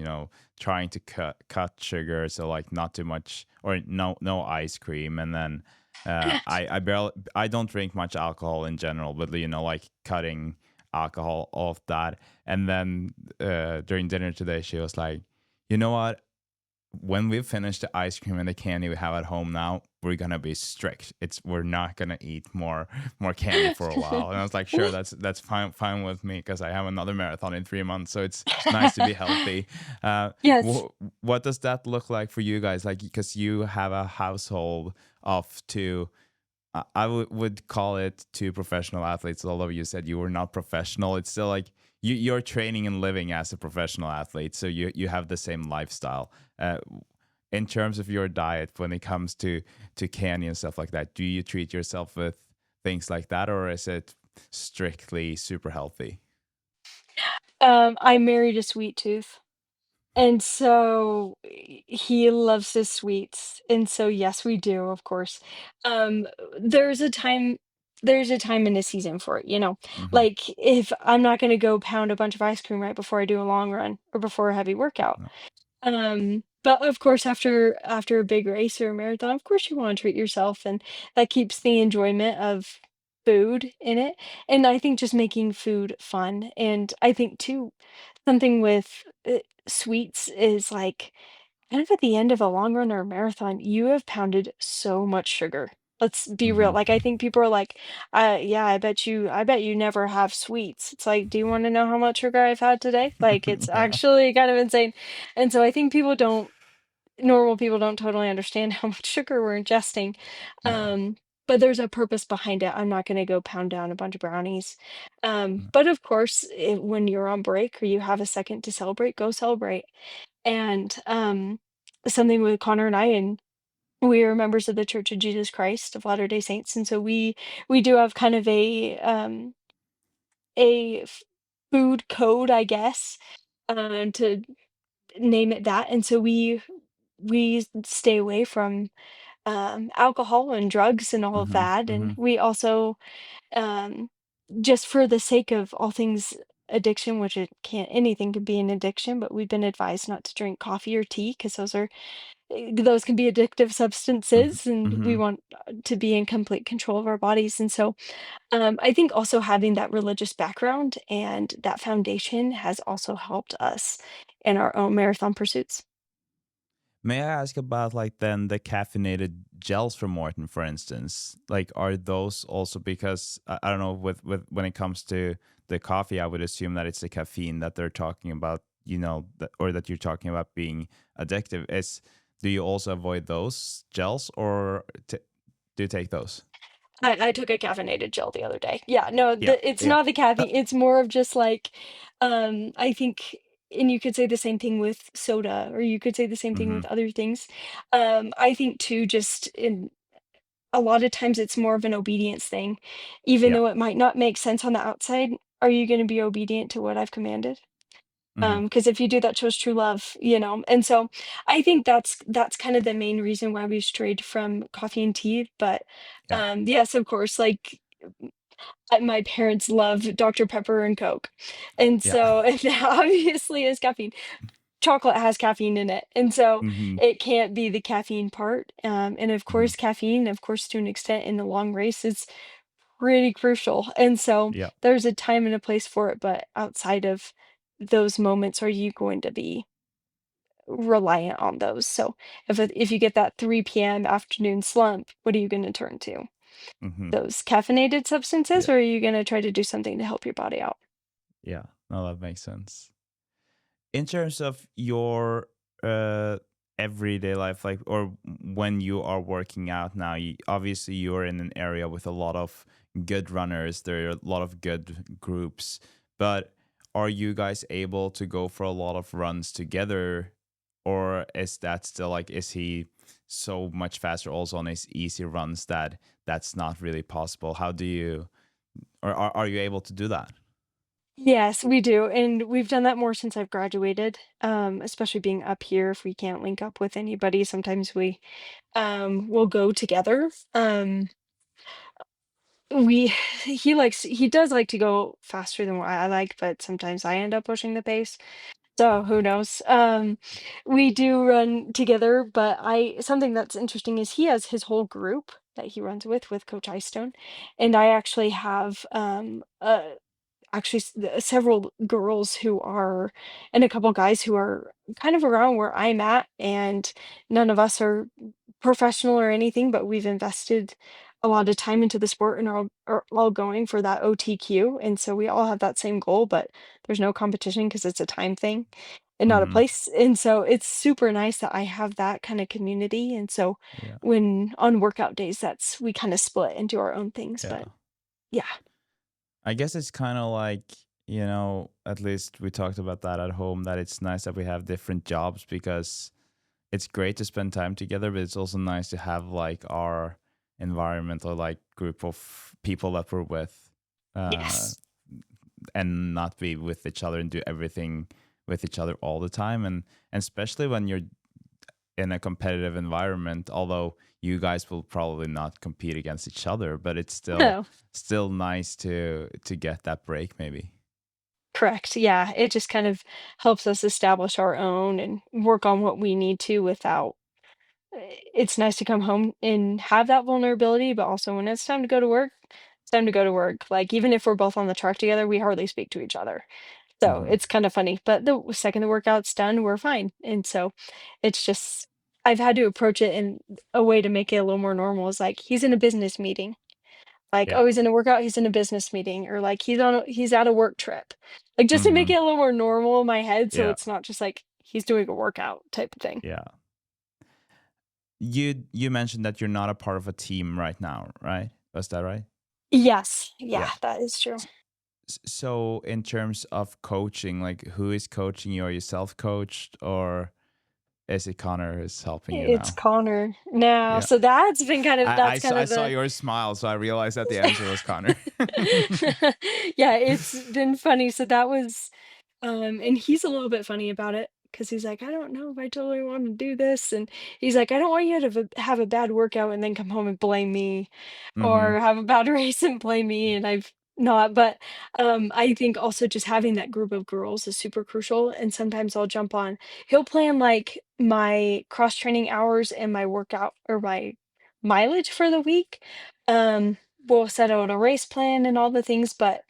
trying to cut sugar, so like not too much, or no ice cream. And then I don't drink much alcohol in general, but like cutting alcohol off that. And then during dinner today, she was like, you know what, when we finish the ice cream and the candy we have at home now, we're gonna be strict. We're not gonna eat more candy for a while. And I was like, sure, that's fine with me, because I have another marathon in 3 months, so it's nice to be healthy. Uh, Yes. what does that look like for you guys? Like, because you have a household of two. I would call it two professional athletes. Although you said you were not professional, it's still like you're training and living as a professional athlete, so you have the same lifestyle. Uh, in terms of your diet, when it comes to candy and stuff like that, do you treat yourself with things like that, or is it strictly super healthy? I married a sweet tooth. And so he loves his sweets. And so yes, we do, of course. Um there's a time there's a time and a season for it, you know. Mm-hmm. Like if I'm not going to go pound a bunch of ice cream right before I do a long run or before a heavy workout. No. But of course after a big race or a marathon, of course you want to treat yourself, and that keeps the enjoyment of food in it. And I think just making food fun. And I think too something with sweets is like kind of at the end of a long run or a marathon, you have pounded so much sugar. Let's be real. Mm-hmm. Like I think people are like, yeah, I bet you never have sweets. It's like, do you want to know how much sugar I've had today? Like it's Yeah. actually kind of insane. And so I think normal people don't totally understand how much sugar we're ingesting. No. Um, but there's a purpose behind it. I'm not going to go pound down a bunch of brownies. No. But of course, when you're on break or you have a second to celebrate, go celebrate. And something with Connor and I, and we are members of the Church of Jesus Christ of Latter-day Saints, and so we do have kind of a food code, I guess, to name it that. And so we stay away from alcohol and drugs and all of Mm-hmm. that. Mm-hmm. And we also, um, just for the sake of all things addiction, which it can't, anything can be an addiction, but we've been advised not to drink coffee or tea because those can be addictive substances, and we Mm-hmm. want to be in complete control of our bodies. And so I think also having that religious background and that foundation has also helped us in our own marathon pursuits. May I ask about, like, then the caffeinated gels from Morton, for instance? Like, are those also, because I don't know, with when it comes to the coffee, I would assume that it's the caffeine that they're talking about or that you're talking about being addictive, is do you also avoid those gels, or do you take those? I took a caffeinated gel the other day. Yeah, no, Yeah, it's yeah. not the caffeine. It's more of just like, I think, and you could say the same thing with soda, or you could say the same thing Mm-hmm. with other things. I think too, just in a lot of times it's more of an obedience thing, even Yeah. though it might not make sense on the outside. Are you going to be obedient to what I've commanded? Mm-hmm. Because if you do, that shows true love, you know. And so I think that's kind of the main reason why we strayed from coffee and tea. But Yeah. yes, of course, like my parents love Dr. Pepper and Coke, and Yeah. so and that obviously is caffeine. Chocolate has caffeine in it, and so Mm-hmm. it can't be the caffeine part. And of Mm-hmm. course, caffeine, of course, to an extent, in the long race, is pretty crucial. And so Yeah. there's a time and a place for it, but outside of those moments, are you going to be reliant on those? So if you get that 3 p.m. afternoon slump, what are you going to turn to? Mm-hmm. Those caffeinated substances, Yeah. or are you going to try to do something to help your body out? Yeah. No, that makes sense. In terms of your uh everyday life, like, or when you are working out now, obviously you're in an area with a lot of good runners, there are a lot of good groups, but are you guys able to go for a lot of runs together, or is that still like, is he so much faster also on his easy runs that that's not really possible? How do you, or are you able to do that? Yes, we do. And we've done that more since I've graduated. Especially being up here, if we can't link up with anybody, sometimes we will go together. We he does like to go faster than what I like, but sometimes I end up pushing the pace. So who knows? We do run together, but I something that's interesting is he has his whole group that he runs with Coach Istone, and I actually have several girls who are and a couple guys who are kind of around where I'm at, and none of us are professional or anything, but we've invested a lot of time into the sport and are all going for that OTQ. And so we all have that same goal, but there's no competition because it's a time thing and not a Mm-hmm. place. And so it's super nice that I have that kind of community. And so Yeah. when on workout days, that's we kind of split into our own things. But Yeah. yeah. I guess it's kind of like, at least we talked about that at home, that it's nice that we have different jobs, because it's great to spend time together, but it's also nice to have like our environment, or like group of people that we're with, uh, Yes. and not be with each other and do everything with each other all the time. And especially when you're in a competitive environment, although you guys will probably not compete against each other, but it's still No. still nice to get that break maybe. Correct. Yeah. It just kind of helps us establish our own and work on what we need to without. It's nice to come home and have that vulnerability, but also when it's time to go to work, it's time to go to work. Like, even if we're both on the truck together, we hardly speak to each other. So Hmm. it's kind of funny. But the second the workout's done, we're fine. And so it's just, I've had to approach it in a way to make it a little more normal. Is like, he's in a business meeting. Like, Yeah. oh, he's in a workout, he's in a business meeting, or like he's at a work trip. Like, just to make Hmm. it a little more normal in my head, so Yeah. it's not just like he's doing a workout type of thing. Yeah. You mentioned that you're not a part of a team right now, right? Was that right? Yes, Yeah. yeah, that is true. So in terms of coaching, like, who is coaching you? Are you self-coached, or is it Connor who's helping you It's now? Connor now, Yeah. so that's been kind of I, I, that's saw, kind I of saw the your smile, so I realized that the answer was Connor. yeah, it's been funny. So that was and he's a little bit funny about it because he's like, I don't know if I totally want to do this. And he's like, I don't want you to have a bad workout and then come home and blame me, Hmm. or have a bad race and blame me. And I've not, but I think also just having that group of girls is super crucial. And sometimes I'll jump on, he'll plan like my cross training hours and my workout or my mileage for the week. We'll set out a race plan and all the things, but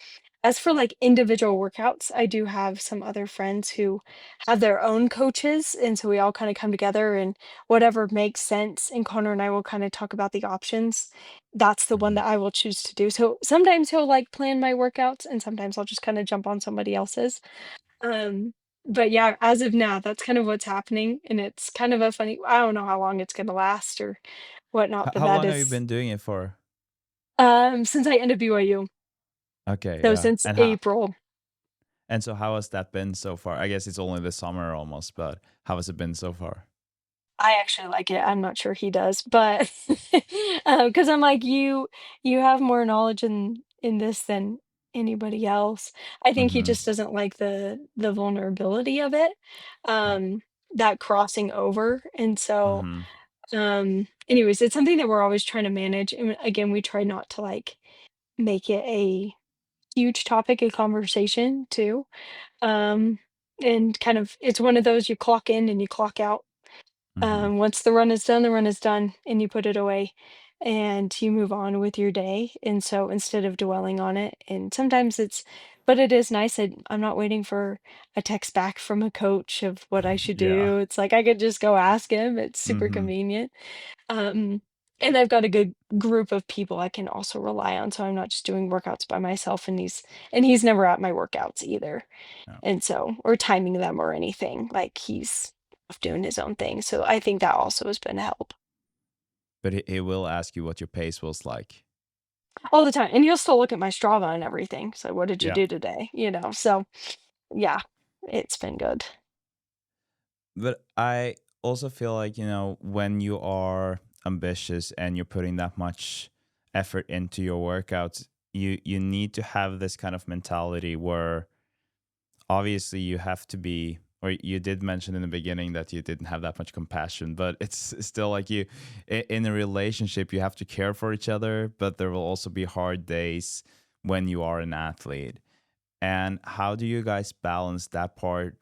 as for, like, individual workouts, I do have some other friends who have their own coaches, and so we all kinda come together and whatever makes sense, and Connor and I will kinda talk about the options. That's the one Hmm. that I will choose to do. So, sometimes he'll, like, plan my workouts, and sometimes I'll just kinda jump on somebody else's. Um, But yeah, as of now, that's kind of what's happening, and it's kind of a funny I don't know how long it's gonna last or whatnot, but How that long have you is been doing it for? since I ended BYU, Okay, so yeah. since April. And so how has that been so far? I guess it's only the summer almost, but how has it been so far? I actually like it. I'm not sure he does, but because I'm like you have more knowledge in this than anybody else. I think he Mm-hmm. just doesn't like the vulnerability of it, um, that crossing over, and so Mm-hmm. anyways, it's something that we're always trying to manage. And again, we try not to like make it a huge topic of conversation too. Um, and kind of it's one of those you clock in and you clock out. Mm-hmm. Once the run is done, the run is done, and you put it away and you move on with your day. And so instead of dwelling on it, and sometimes but it is nice that I'm not waiting for a text back from a coach of what I should Yeah. do. It's like I could just go ask him. It's super Mm-hmm. convenient. Um, and I've got a good group of people I can also rely on. So I'm not just doing workouts by myself, and he's never at my workouts either. Yeah. And so, or timing them or anything. Like he's off doing his own thing. So I think that also has been a help But he will ask you what your pace was like. all the time. And he'll still look at my Strava and everything. So what did you Yeah. do today? So yeah, it's been good. But I also feel like, when you are ambitious and you're putting that much effort into your workouts, you need to have this kind of mentality where obviously you have to be, or you did mention in the beginning that you didn't have that much compassion, but it's still like in a relationship you have to care for each other, but there will also be hard days when you are an athlete. And how do you guys balance that part,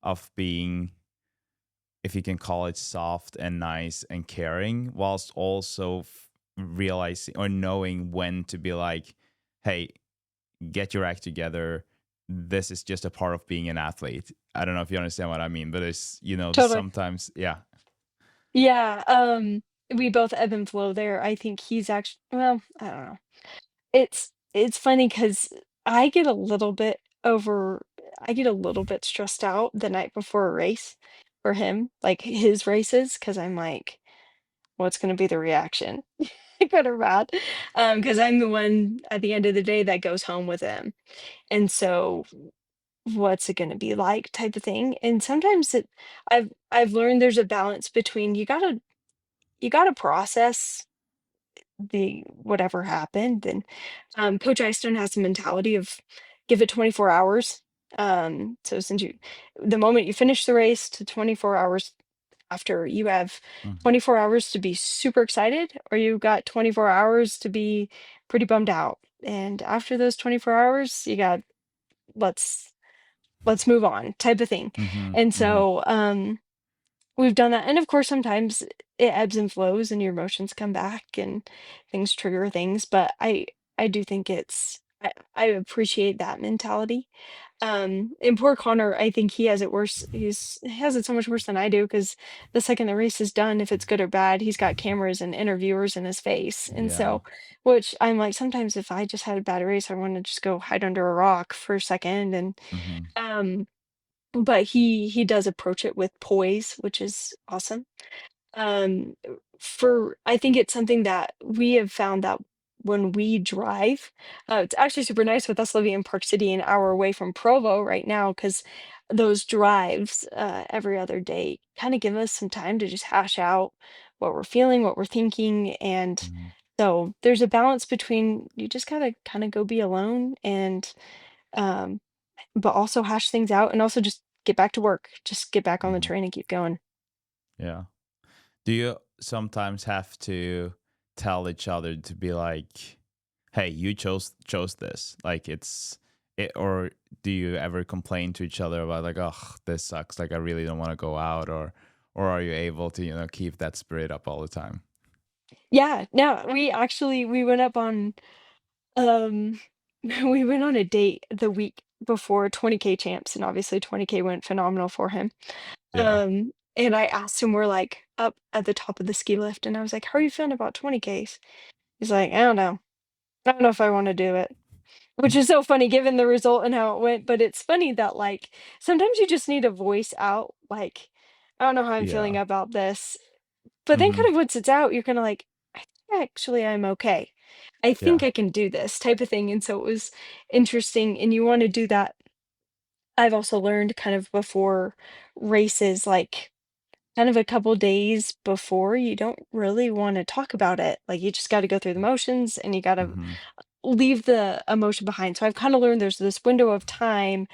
of being, if you can call it, soft and nice and caring, whilst also realizing or knowing when to be like, hey, get your act together. This is just a part of being an athlete. I don't know if you understand what I mean, but it's, Totally. sometimes, yeah. Yeah. We both ebb and flow there. I think he's actually, well, I don't know. It's funny because I get a little bit over I get a little bit stressed out the night before a race for him, like his races, because I'm like, what's gonna be the reaction? Good or bad. Because I'm the one at the end of the day that goes home with him. And so what's it gonna be like type of thing. And sometimes I've learned there's a balance between you gotta process the whatever happened. And Coach Easton has the mentality of give it 24 hours. So since the moment you finish the race to 24 hours after, you have Mhm. 24 hours to be super excited, or you got 24 hours to be pretty bummed out. And after those 24 hours, you got let's let's move on type of thing. Mhm. And Mhm. so we've done that, and of course, sometimes it ebbs and flows, and your emotions come back, and things trigger things. But I do think I appreciate that mentality. And poor Connor, I think he has it worse. He has it so much worse than I do because the second the race is done, if it's good or bad, he's got cameras and interviewers in his face, and Yeah. so, which I'm like, sometimes if I just had a bad race, I want to just go hide under a rock for a second, and Mhm. um, but he does approach it with poise, which is awesome. Um, for I think it's something that we have found that when we drive, it's actually super nice with us living in Park City, an hour away from Provo right now, because those drives every other day kind of give us some time to just hash out what we're feeling, what we're thinking, and Mhm. so there's a balance between you just gotta kind of go be alone and um, but also hash things out and also just get back to work. Just get back on the Mhm. train and keep going. Yeah. Do you sometimes have to tell each other to be like, "Hey, you chose this." Like or do you ever complain to each other about like, "Oh, this sucks. Like I really don't want to go out," or are you able to, keep that spirit up all the time? Yeah, no, we went up on um we went on a date the week before 20K champs, and obviously 20K went phenomenal for him. Yeah. And I asked him, we're like up at the top of the ski lift, and I was like, "How are you feeling about 20Ks?" He's like, "I don't know. I don't know if I want to do it." which is so funny given the result and how it went, but it's funny that, like, sometimes you just need to voice out, like, "I don't know how I'm feeling Yeah. about this," but then Hmm. kind of once it's out, you're kinda like, "I think actually I'm okay. I think Yeah. I can do this," type of thing, and so it was interesting, and you wanna do that. I've also learned kind of before races, like, kind of a couple days before, you don't really wanna talk about it, like, you just gotta go through the motions, and you gotta Hmm. leave the emotion behind. So I've kind of learned there's this window of time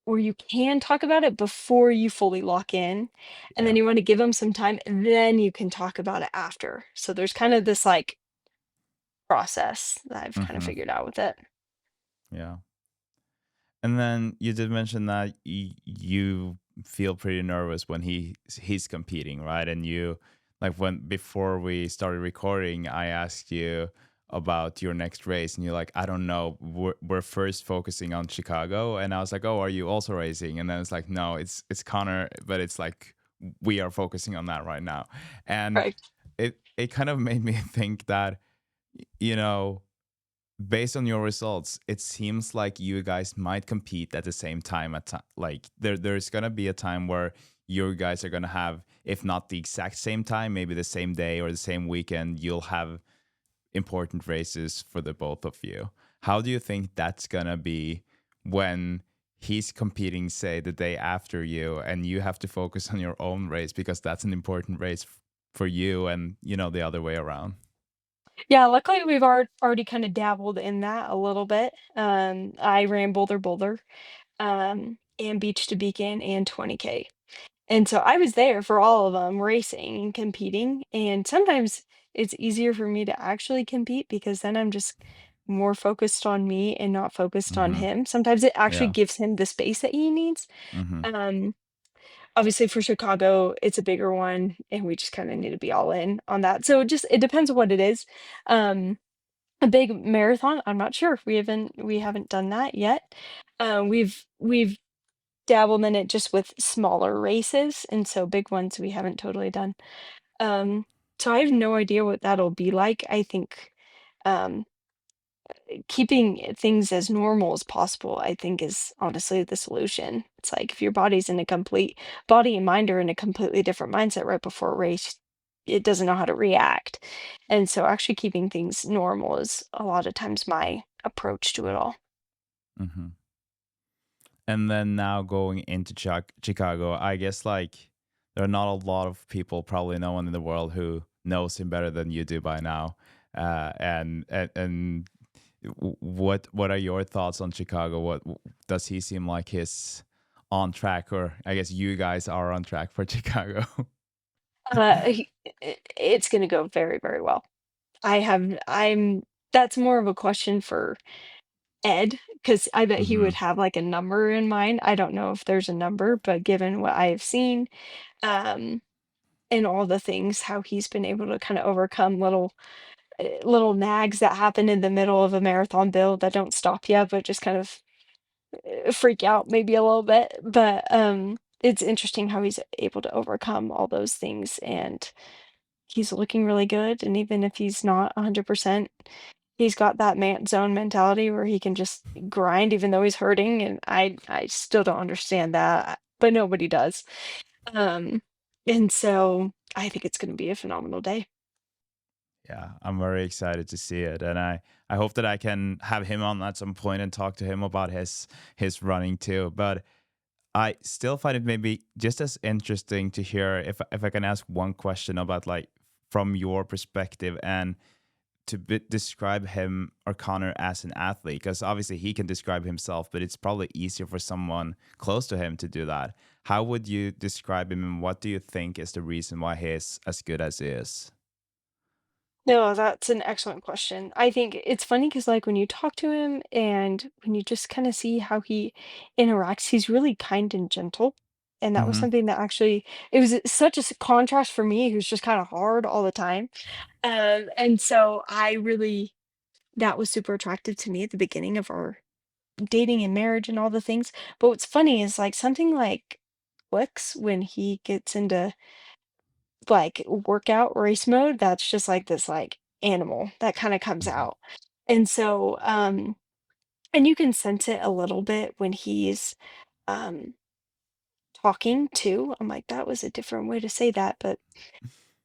where you can talk about it before you fully lock in. And then Yeah. you want to give them some time, and then you can talk about it after. So there's kind of this like process that I've kind of Hmm. figured out with it. Yeah. And then you did mention that you feel pretty nervous when he's competing, right? And you like when before we started recording, I asked you about your next race, and you're like, I don't know. We're first focusing on Chicago, and I was like, oh, are you also racing? And then it's like, no, it's Connor, but it's like we are focusing on that right now, and Right. it kind of made me think that you know based on your results, it seems like you guys might compete at the same time. Like there's gonna be a time where you guys are gonna have, if not the exact same time, maybe the same day or the same weekend, you'll have important races for the both of you. How do you think that's gonna be when he's competing, say, the day after you, and you have to focus on your own race because that's an important race for you, and the other way around? Yeah, luckily we've already kind of dabbled in that a little bit. I ran Boulder Boulder, and Beach to Beacon and 20K. And so I was there for all of them, racing and competing, and sometimes it's easier for me to actually compete because then I'm just more focused on me and not focused on Mm-hmm. him. Sometimes it actually Yeah. gives him the space that he needs. Mm-hmm. Um, Obviously for Chicago, it's a bigger one, and we just kinda need to be all in on that. So it depends on what it is. Um, a big marathon, I'm not sure. We haven't done that yet. We've dabbled in it just with smaller races, and so big ones we haven't totally done. Um, so I have no idea what that'll be like. I think, um, keeping things as normal as possible, I think, is honestly the solution. It's like if your body's in a complete body and mind are in a completely different mindset right before a race, it doesn't know how to react. And so actually keeping things normal is a lot of times my approach to it all. Mm-hmm. And then now going into Chicago, I guess like there are not a lot of people, probably no one in the world who knows him better than you do by now. And what are your thoughts on Chicago? Does he seem like he's on track, or I guess you guys are on track for Chicago? It's going to go very, very well. I'm That's more of a question for Ed, because I bet he Mm-hmm. would have like a number in mind. I don't know if there's a number, but given what I have seen, um, and all the things, how he's been able to kind of overcome little nags that happen in the middle of a marathon build that don't stop you, but just kind of freak out maybe a little bit. But it's interesting how he's able to overcome all those things, and he's looking really good. And even if he's not 100%, he's got that man zone mentality where he can just grind even though he's hurting, and I still don't understand that, but nobody does. Um, and so I think it's gonna be a phenomenal day. Yeah, I'm very excited to see it, and I hope that I can have him on at some point and talk to him about his running too. But I still find it maybe just as interesting to hear if I can ask one question about like from your perspective and to describe him or Connor as an athlete, because obviously he can describe himself, but it's probably easier for someone close to him to do that. How would you describe him, and what do you think is the reason why he is as good as he is? No, that's an excellent question. I think it's funny because, like, when you talk to him and when you just kind of see how he interacts, he's really kind and gentle. And that was Mm-hmm. something that actually, it was such a contrast for me, who's just kind of hard all the time. And so that was super attractive to me at the beginning of our dating and marriage and all the things. But what's funny is like something like clicks when he gets into like workout race mode, that's just like this like animal that kind of comes Mm-hmm. out. And so And you can sense it a little bit when he's um talking too. I'm like, that was a different way to say that, but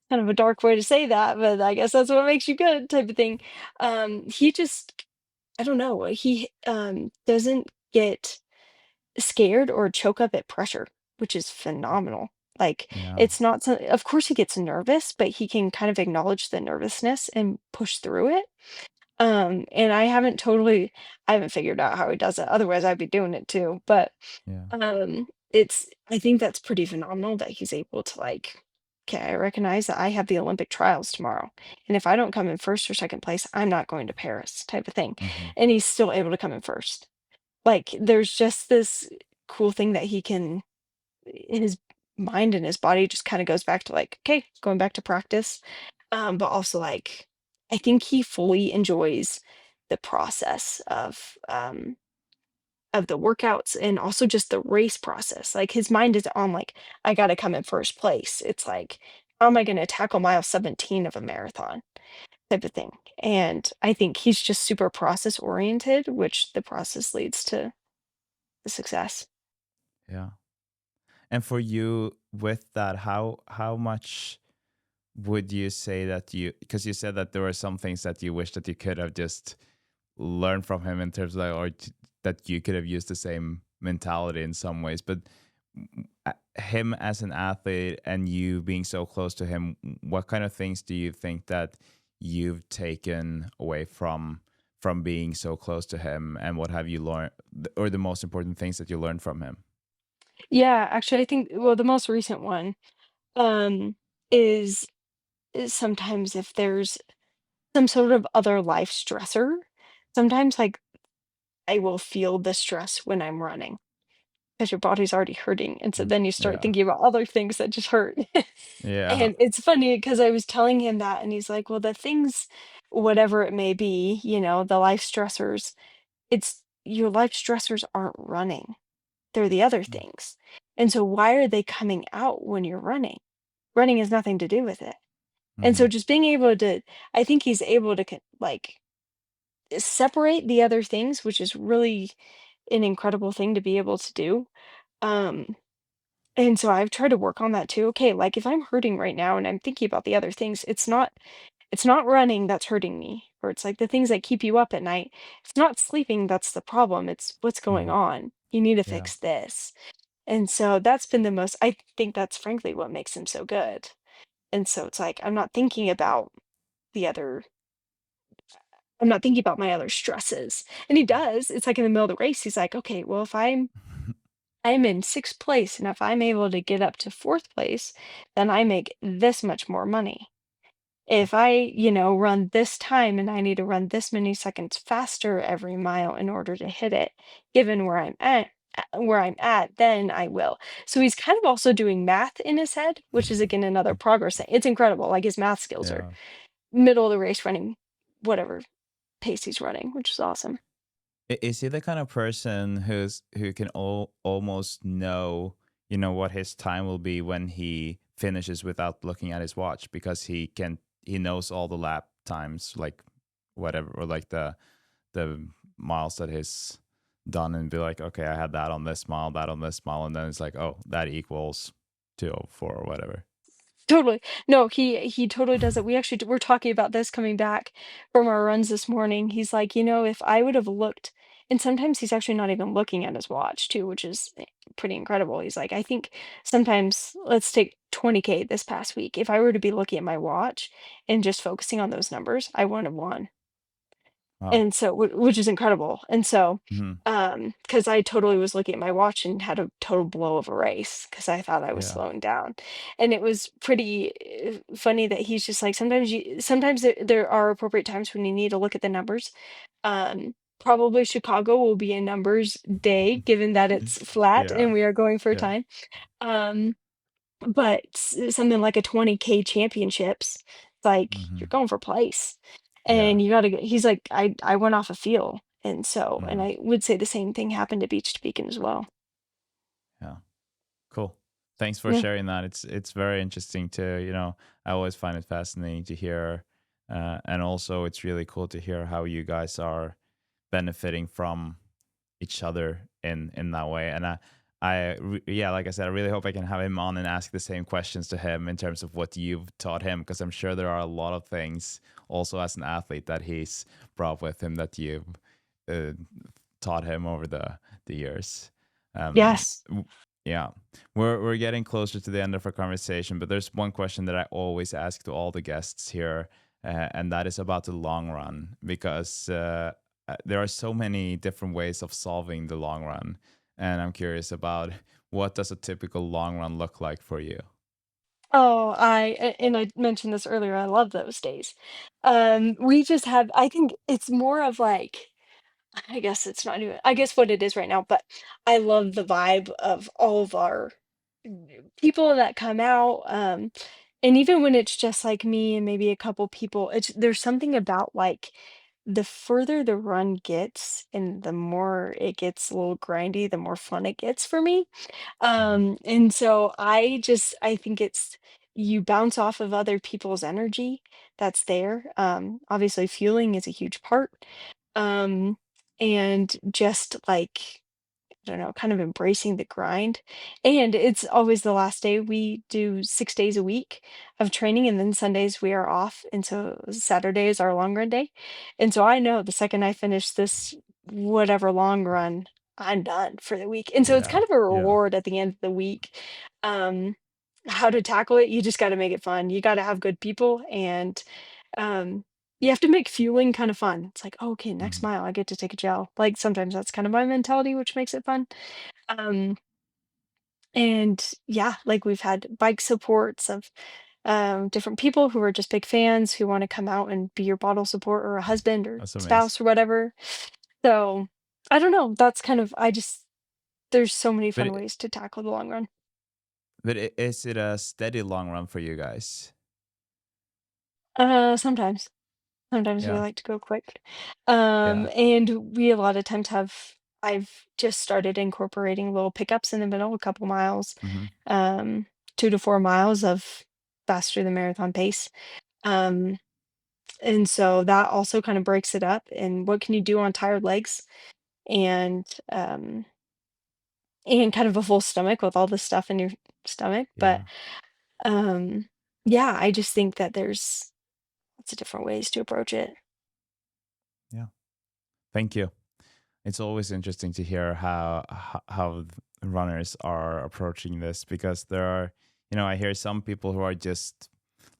kind of a dark way to say that, but I guess that's what makes you good type of thing. He just I don't know, he doesn't get scared or choke up at pressure, which is phenomenal. Like, Yeah. it's not so of course he gets nervous, but he can kind of acknowledge the nervousness and push through it. And I haven't figured out how he does it. Otherwise, I'd be doing it too. But Yeah. I think that's pretty phenomenal that he's able to like, okay, I recognize that I have the Olympic trials tomorrow. And if I don't come in first or second place, I'm not going to Paris type of thing. Hmm. And he's still able to come in first. Like there's just this cool thing that he can his mind and his body just kind of goes back to like, okay, going back to practice. But also like I think he fully enjoys the process of the workouts and also just the race process. Like his mind is on like, I gotta come in first place. It's like, how am I gonna tackle mile 17 of a marathon type of thing? And I think he's just super process oriented, which the process leads to the success. Yeah. And for you with that, how much would you say that you, because you said that there were some things that you wish that you could have just learned from him in terms of like, that you could have used the same mentality in some ways, but him as an athlete and you being so close to him, what kind of things do you think that you've taken away from being so close to him, and what have you learned, or the most important things that you learned from him? Yeah, actually I think well the most recent one um is is sometimes if there's some sort of other life stressor, sometimes like I will feel the stress when I'm running. 'Cause your body's already hurting, and so Mm. then you start Yeah. thinking about other things that just hurt. Yeah. And it's funny because I was telling him that, and he's like, "Well, the things whatever it may be, the life stressors, it's your life stressors aren't running, they're the other things. And so why are they coming out when you're running? Running has nothing to do with it." And Mm-hmm. so just being able to I think he's able to like, separate the other things, which is really an incredible thing to be able to do. Um And so I've tried to work on that too. Okay, like if I'm hurting right now and I'm thinking about the other things, it's not running that's hurting me. Or it's like the things that keep you up at night. It's not sleeping that's the problem. It's what's going Mm-hmm. on. You need to Yeah. fix this. And so that's been the most I think that's frankly what makes him so good. And so it's like the other I'm not thinking about my other stresses. And he does. It's like in the middle of the race, he's like, okay, well, if I'm in sixth place, and if I'm able to get up to fourth place, then I make this much more money. If I, run this time and I need to run this many seconds faster every mile in order to hit it, given where I'm at, then I will. So he's kind of also doing math in his head, which is again another progress thing. It's incredible. Like his math skills are Yeah. middle of the race running whatever pace he's running, which is awesome. Is he the kind of person who can almost know, what his time will be when he finishes without looking at his watch, because he knows all the lap times, like whatever, or like the miles that he's done, and be like, okay, I had that on this mile, that on this mile, and then it's like, oh, that equals 204 or whatever. Totally. No, he totally does it. We actually we're talking about this coming back from our runs this morning. He's like, if I would have looked, and sometimes he's actually not even looking at his watch too, which is pretty incredible. He's like, I think sometimes let's take 20K this past week. If I were to be looking at my watch and just focusing on those numbers, I wouldn't have won. Wow. And so which is incredible. And so, Hmm. because I totally was looking at my watch and had a total blow of a race because I thought I was Yeah. slowing down. And it was pretty funny that he's just like, sometimes there are appropriate times when you need to look at the numbers. Probably Chicago will be a numbers day, given that it's flat Yeah. and we are going for Yeah. time. Um, but something like a 20K championships, it's like you're Hmm. going for place. Yeah. And you gotta he's like, I went off a feel. And Hmm. I would say the same thing happened to Beach to Beacon as well. Yeah. Cool. Thanks for Yeah. sharing that. It's very interesting to, I always find it fascinating to hear, and also it's really cool to hear how you guys are benefiting from each other in that way. And yeah, like I said, I really hope I can have him on and ask the same questions to him in terms of what you've taught him, because I'm sure there are a lot of things also as an athlete that he's brought with him that you've uh, taught him over the years. Um, Yes. w- yeah, we're getting closer to the end of our conversation, but there's one question that I always ask to all the guests here, and that is about the long run, because there are so many different ways of solving the long run, and I'm curious about what does a typical long run look like for you? Oh, and I mentioned this earlier, I love those days. We just have I think it's more of like I guess it's not even I guess what it is right now, but I love the vibe of all of our people that come out. And even when it's just like me and maybe a couple people, it's there's something about like the further the run gets and the more it gets a little grindy, the more fun it gets for me. Mhm. And so I think it's you bounce off of other people's energy that's there. Obviously fueling is a huge part. Um, and just like I don't know, kind of embracing the grind. And it's always the last day. We do 6 days a week of training, and then Sundays we are off. And so Saturday is our long run day. And so I know the second I finish this, whatever long run, I'm done for the week. And so it's Yeah, kind of a yeah. reward at the end of the week. Um, how to tackle it, you just got to make it fun. You got to have good people, and um, you have to make fueling kind of fun. It's like, "Oh, okay, next Mhm. mile, I get to take a gel." Like sometimes that's kind of my mentality, which makes it fun. Um, and yeah, like we've had bike supports of different people who are just big fans who want to come out and be your bottle support or a husband or That's amazing. spouse or whatever. So I don't know. That's kind of, I just, there's so many But fun ways to tackle the long run. is it a steady long run for you guys? Sometimes. Sometimes we Yeah, like to go quick. yeah. And we a lot of times I've just started incorporating little pickups in the middle, a couple miles, Hmm. um, 2 to 4 miles of faster than marathon pace. Um, and so that also kind of breaks it up. And what can you do on tired legs and um, and kind of a full stomach with all the stuff in your stomach. But Yeah, um, yeah, I just think that there's lots of different ways to approach it. yeah. Thank you. It's always interesting to hear how runners are approaching this, because there are, I hear some people who are just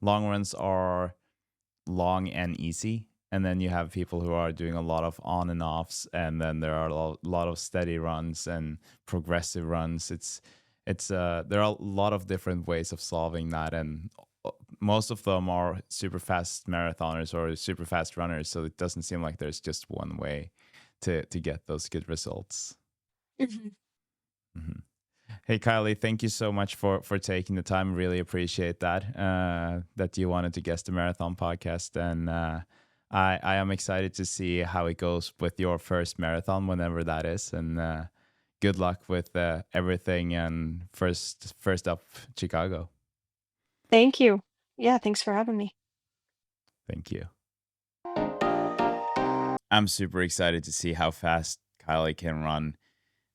long runs are long and easy, and then you have people who are doing a lot of on and offs, and then there are lot of steady runs and progressive runs. It's there are a lot of different ways of solving that, and most of them are super fast marathoners or super fast runners, so it doesn't seem like there's just one way to get those good results. Mhm. Mhm. Hey Kylie, thank you so much for taking the time. Really appreciate that that you wanted to guest the Marathon podcast, and I am excited to see how it goes with your first marathon, whenever that is, and good luck with everything. And first up, Chicago. Thank you. Yeah, thanks for having me. Thank you. I'm super excited to see how fast Kylie can run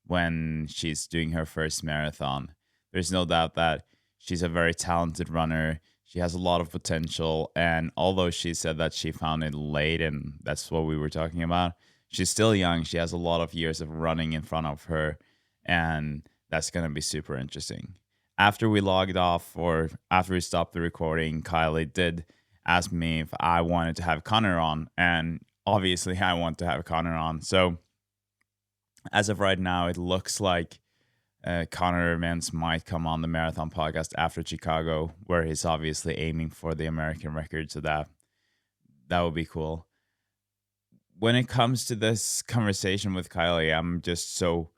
when she's doing her first marathon. There's no doubt that she's a very talented runner. She has a lot of potential. And although she said that she found it late, and that's what we were talking about, she's still young. She has a lot of years of running in front of her. And that's going to be super interesting. After we logged off, or after we stopped the recording, Kylie did ask me if I wanted to have Conner on. And obviously, I want to have Conner on. So, as of right now, it looks like Conner Mantz might come on the Marathon podcast after Chicago, where he's obviously aiming for the American record. So that would be cool. When it comes to this conversation with Kylie, I'm just so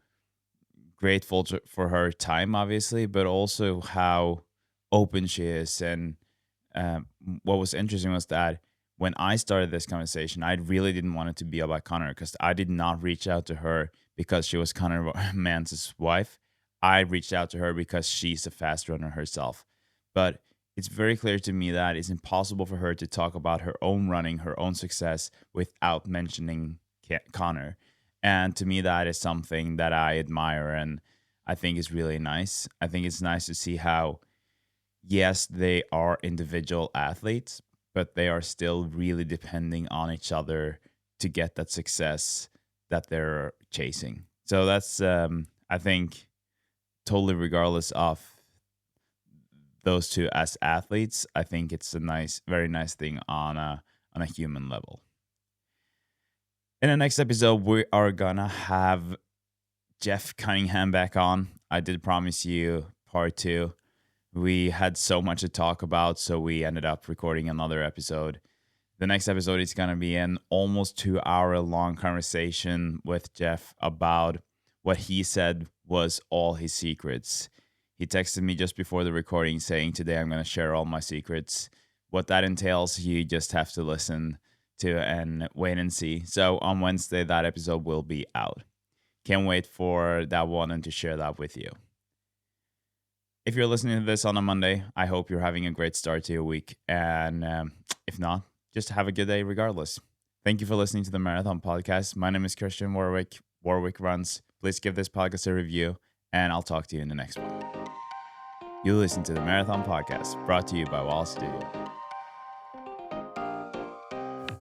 grateful for her time, obviously, but also how open she is. And um, what was interesting was that when I started this conversation, I really didn't want it to be about Connor, because I did not reach out to her because she was Conner Mantz's wife. I reached out to her because she's a fast runner herself. But it's very clear to me that it's impossible for her to talk about her own running, her own success, without mentioning Conner. And to me, that is something that I admire and I think is really nice. I think it's nice to see how, yes, they are individual athletes, but they are still really depending on each other to get that success that they're chasing. So that's, I think, totally regardless of those two as athletes, I think it's a nice, very nice thing on a human level. In the next episode, we are gonna have Jeff Cunningham back on. I did promise you part 2. We had so much to talk about, so we ended up recording another episode. The next episode is going to be an almost 2-hour long conversation with Jeff about what he said was all his secrets. He texted me just before the recording saying, today I'm going to share all my secrets. What that entails, you just have to listen to and wait and see. So on Wednesday, that episode will be out. Can't wait for that one and to share that with you. If you're listening to this on a Monday, I hope you're having a great start to your week. And if not, just have a good day regardless. Thank you for listening to the Marathon Podcast. My name is Christian Warwick. Warwick Runs. Please give this podcast a review, and I'll talk to you in the next one. You listen to the Marathon Podcast, brought to you by Wall Studio.